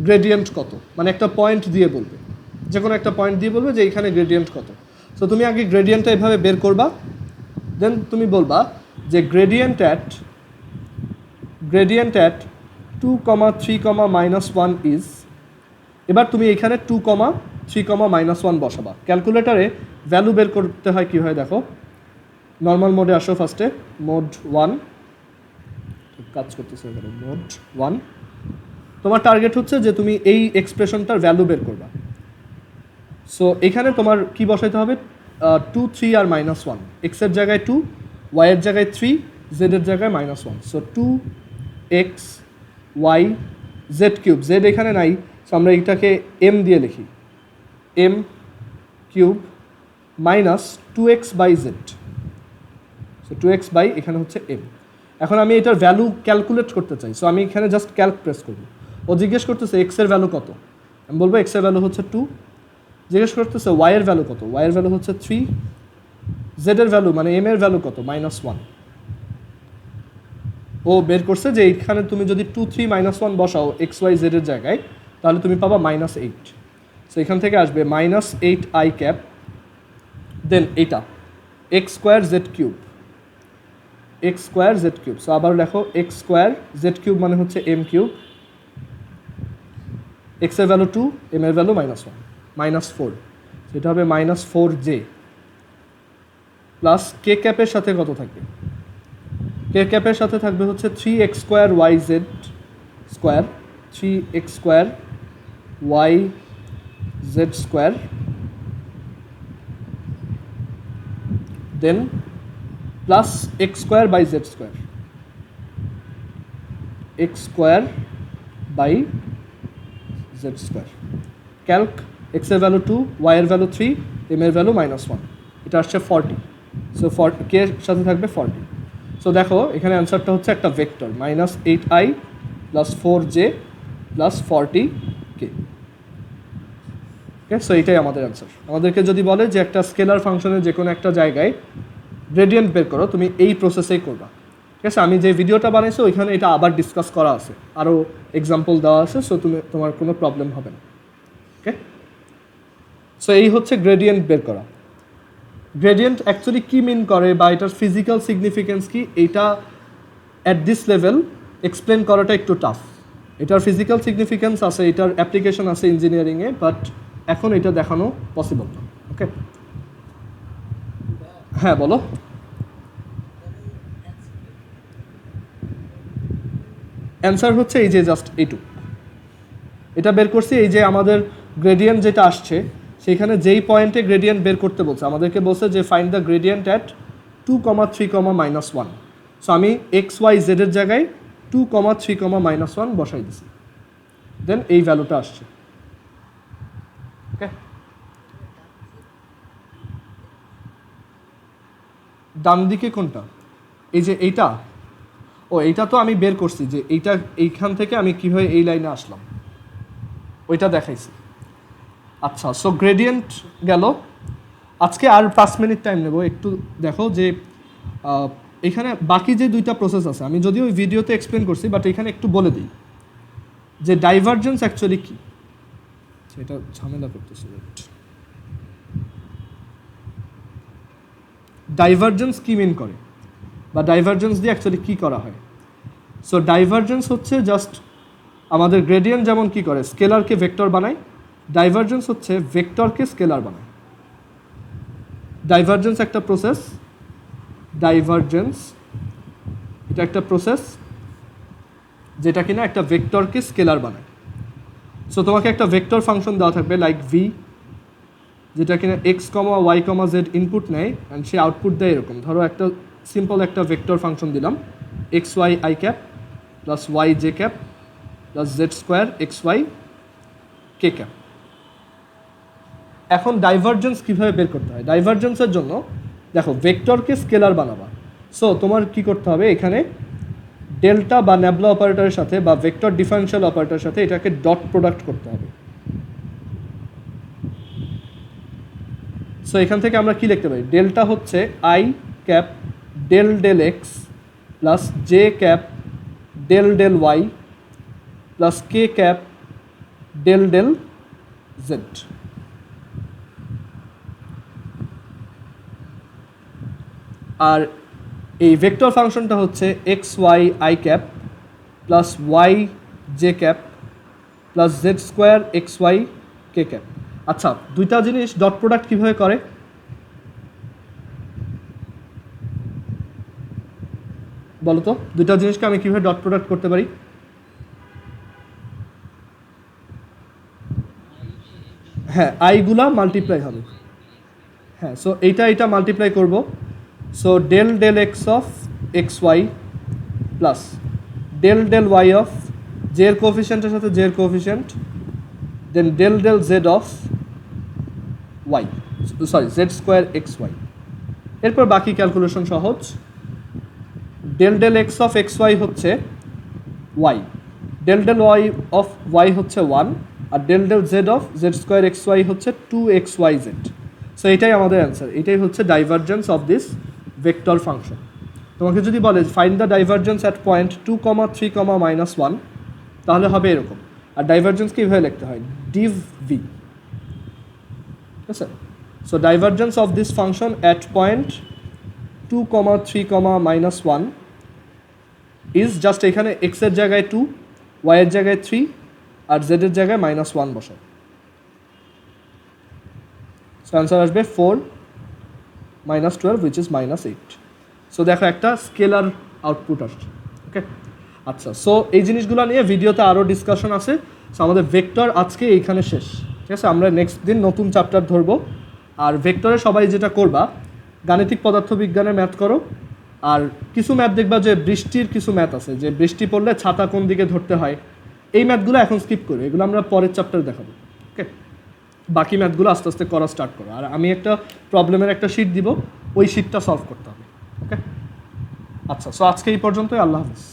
A: গ্রেডিয়েন্ট কত, মানে একটা পয়েন্ট দিয়ে বলবে, যে কোনো একটা পয়েন্ট দিয়ে বলবে যে এখানে গ্রেডিয়েন্ট কত। সো তুমি আগে গ্রেডিয়েন্টটা এভাবে বের করবা, দেন তুমি বলবা যে গ্রেডিয়েন্ট অ্যাট 2, 3, -1 ইজ, এবার তুমি এখানে 2, 3, -1 বসাবা। ক্যালকুলেটারে ভ্যালু বের করতে হয় কী হয় দেখো, নর্মাল মোডে আসো, ফার্স্টে মোড 1 কাজ করতেছে, এখানে মোড 1। তোমার টার্গেট হচ্ছে যে তুমি এই এক্সপ্রেশনটার ভ্যালু বের করবা। সো এখানে তোমার কি বসাইতে হবে, 2, 3 আর -1, এক্সের জায়গায় 2, ওয়াইয়ের জায়গায় 3, জেডের জায়গায় -1, so 2x y z cube, z এখানে নাই, সো আমরা এটাকে m দিয়ে লিখি, m cube minus 2x by Z, so 2x by এখানে হচ্ছে m। এখন আমি এটার ভ্যালু ক্যালকুলেট করতে চাই, সো আমি এখানে জাস্ট ক্যালক প্রেস করব। ও জিজ্ঞেস করতেছে x এর ভ্যালু কত, আমি বলবো x এর ভ্যালু হচ্ছে 2। জিজ্ঞেস করতেছে y এর ভ্যালু কত, y এর ভ্যালু হচ্ছে 3। z এর ভ্যালু মানে m এর ভ্যালু কত, -1। ও বের করছে যে এইখানে তুমি যদি 2, 3, -1 বসাও x y z এর জায়গায়, তাহলে তুমি পাবা -8। সো এখান থেকে আসবে -8i ক্যাপ, দেন এইটা x square z cube, x square z cube, so আবার লেখো x স্কোয়ার জেড কিউব মানে হচ্ছে m কিউব, x এর ভ্যালু 2, m এর ভ্যালু -1, -4, সেটা হবে -4j প্লাস কে ক্যাপের সাথে কত থাকবে, কে ক্যাপের সাথে থাকবে হচ্ছে 3x square yz square, 3x square yz square, then plus x square by z square, x square by z square. ক্যালক x এর ভ্যালু 2, y এর ভ্যালু 3, m এর ভ্যালু -1, এটা আসছে 40, সো কে এর সাথে থাকবে 40। সো দেখো এখানে অ্যান্সারটা হচ্ছে একটা vector, -8i plus 4j plus 40k। ওকে, সো এইটাই আমাদের অ্যান্সার। আমাদেরকে যদি বলে যে একটা স্কেলার ফাংশনের যে কোনো একটা জায়গায় গ্রেডিয়েন্ট বের করো, তুমি এই প্রসেসেই করবা। ঠিক আছে, আমি যে ভিডিওটা বানাইছি ওইখানে এটা আবার ডিসকাস করা আছে, আরও এক্সাম্পল দেওয়া আছে, সো তোমার কোনো প্রবলেম হবে না। ওকে, সো এই হচ্ছে গ্রেডিয়েন্ট বের করা। গ্রেডিয়েন্ট অ্যাকচুয়ালি কী মিন করে বা এটার ফিজিক্যাল সিগনিফিকেন্স কি, এইটা অ্যাট দিস লেভেল এক্সপ্লেন করাটা একটু টাফ। এটার ফিজিক্যাল সিগনিফিকেন্স আছে, এটার অ্যাপ্লিকেশন আছে ইঞ্জিনিয়ারিংয়ে, বাট এখন এটা দেখানো পসিবল না। ওকে, হ্যাঁ বলো। অ্যান্সার হচ্ছে এই যে জাস্ট এইটুকু, এটা বের করছি। এই যে আমাদের গ্রেডিয়েন্ট যেটা আসছে সেখানে যেই পয়েন্টে গ্রেডিয়েন্ট বের করতে বলছে, আমাদেরকে বলছে যে find the gradient at 2, 3, -1। So আমি এক্স ওয়াই জেডের জায়গায় 2, 3, -1 বসাই দিছি, দেন এই ভ্যালুটা আসছে। ওকে, ডান দিকে কোনটা, এই যে এইটা, ও এইটা তো আমি বের করছি যে এইখান থেকে আমি কীভাবে এই লাইনে আসলাম ওইটা দেখাইছি। আচ্ছা, সো গ্রেডিয়েন্ট গেল। আজকে আর 5 মিনিট টাইম নেব, একটু দেখো যে এখানে বাকি যে দুইটা প্রসেস আছে, আমি যদিও ওই ভিডিওতে এক্সপ্লেন করছি, বাট এখানে একটু বলে দিই যে ডাইভারজেন্স অ্যাকচুয়ালি কী। সেটা ঝামেলা করতেছে। ডাইভারজেন্স কী মিন করে বা ডাইভারজেন্স দিয়ে অ্যাকচুয়ালি কী করা হয়। সো ডাইভারজেন্স হচ্ছে জাস্ট আমাদের গ্রেডিয়েন্ট যেমন কী করে, স্কেলারকে ভেক্টর বানায়, ডাইভারজেন্স হচ্ছে ভেক্টরকে স্কেলার বানায়। ডাইভারজেন্স একটা প্রসেস, ডাইভারজেন্স এটা একটা প্রসেস যেটা কিনা একটা ভেক্টরকে স্কেলার বানায়। সো তোমাকে একটা ভেক্টর ফাংশন দেওয়া থাকবে লাইক ভি, যেটা কিনা x comma y comma z input নেয় অ্যান্ড সে আউটপুট দেয় এরকম। ধরো একটা সিম্পল একটা ভেক্টর ফাংশন দিলাম, x y i cap plus y j cap plus z square x y k cap. এখন ডাইভারজেন্স কীভাবে বের করতে হয়? ডাইভারজেন্সের জন্য দেখো ভেক্টরকে স্কেলার বানাবা। সো তোমার কি করতে হবে, এখানে ডেল্টা বা ন্যাবলা অপারেটরের সাথে বা ভেক্টর ডিফারেনশিয়াল অপারেটরের সাথে এটাকে ডট প্রোডাক্ট করতে হবে। সো এখান থেকে আমরা কি লিখতে পারি, ডেল্টা হচ্ছে i cap del del x plus j cap del del y plus k cap del del z. আর এই ভেক্টর ফাংশনটা হচ্ছে x y i cap plus y j cap plus z square x y k cap. আচ্ছা, দুইটা জিনিস dot product কীভাবে করে বলো তো? দুইটা জিনিসকে আমি কীভাবে ডট প্রোডাক্ট করতে পারি? হ্যাঁ, আইগুলা মাল্টিপ্লাই হবে। হ্যাঁ, সো এইটা মাল্টিপ্লাই করব। So del del x of x y plus del del y of j এর কোএফিসিয়েন্টের সাথে জে এর coefficient, then del del Z of y, sorry z square x y. এরপর বাকি ক্যালকুলেশন সহজ। Del del x of x y হচ্ছে y, del del y of y হচ্ছে 1, আর del del Z of z square x y হচ্ছে 2xyz। So এটাই আমাদের answer, এটাই হচ্ছে divergence of this vector function. তোমাকে যদি বলে find the divergence at point 2, 3, -1, তাহলে হবে এরকম। আর ডাইভারজেন্সকে এইভাবে লিখতে হয় ডিভ ভি, ঠিক আছে? So divergence of this function at point 2, 3, -1 is just এখানে এক্স এর জায়গায় 2, ওয়াই এর জায়গায় 3 আর জেড এর জায়গায় -1 বসাও। সো অ্যান্সার আসবে 4 - 12 উইচ ইজ -8। সো দেখো একটা স্কেলার আউটপুট আসছে। ওকে, আচ্ছা, সো এই জিনিসগুলো নিয়ে ভিডিওতে আরও ডিসকাশন আছে। সো আমাদের ভেক্টর আজকে এইখানে শেষ, ঠিক আছে? আমরা নেক্সট দিন নতুন চ্যাপ্টার ধরবো। আর ভেক্টরে সবাই যেটা করবা, গাণিতিক পদার্থবিজ্ঞানের ম্যাথ করো। আর কিছু ম্যাথ দেখবা যে বৃষ্টির কিছু ম্যাথ আছে, যে বৃষ্টি পড়লে ছাতা কোন দিকে ধরতে হয়, এই ম্যাথগুলো এখন স্কিপ করো, এগুলো আমরা পরের চ্যাপ্টারে দেখাবো। ওকে, বাকি ম্যাথগুলো আস্তে আস্তে করা স্টার্ট করো। আর আমি একটা প্রবলেমের একটা শিট দিব, ওই শিটটা সলভ করতে হবে। ওকে, আচ্ছা, সো আজকে এই পর্যন্তই। আল্লাহ হাফিজ।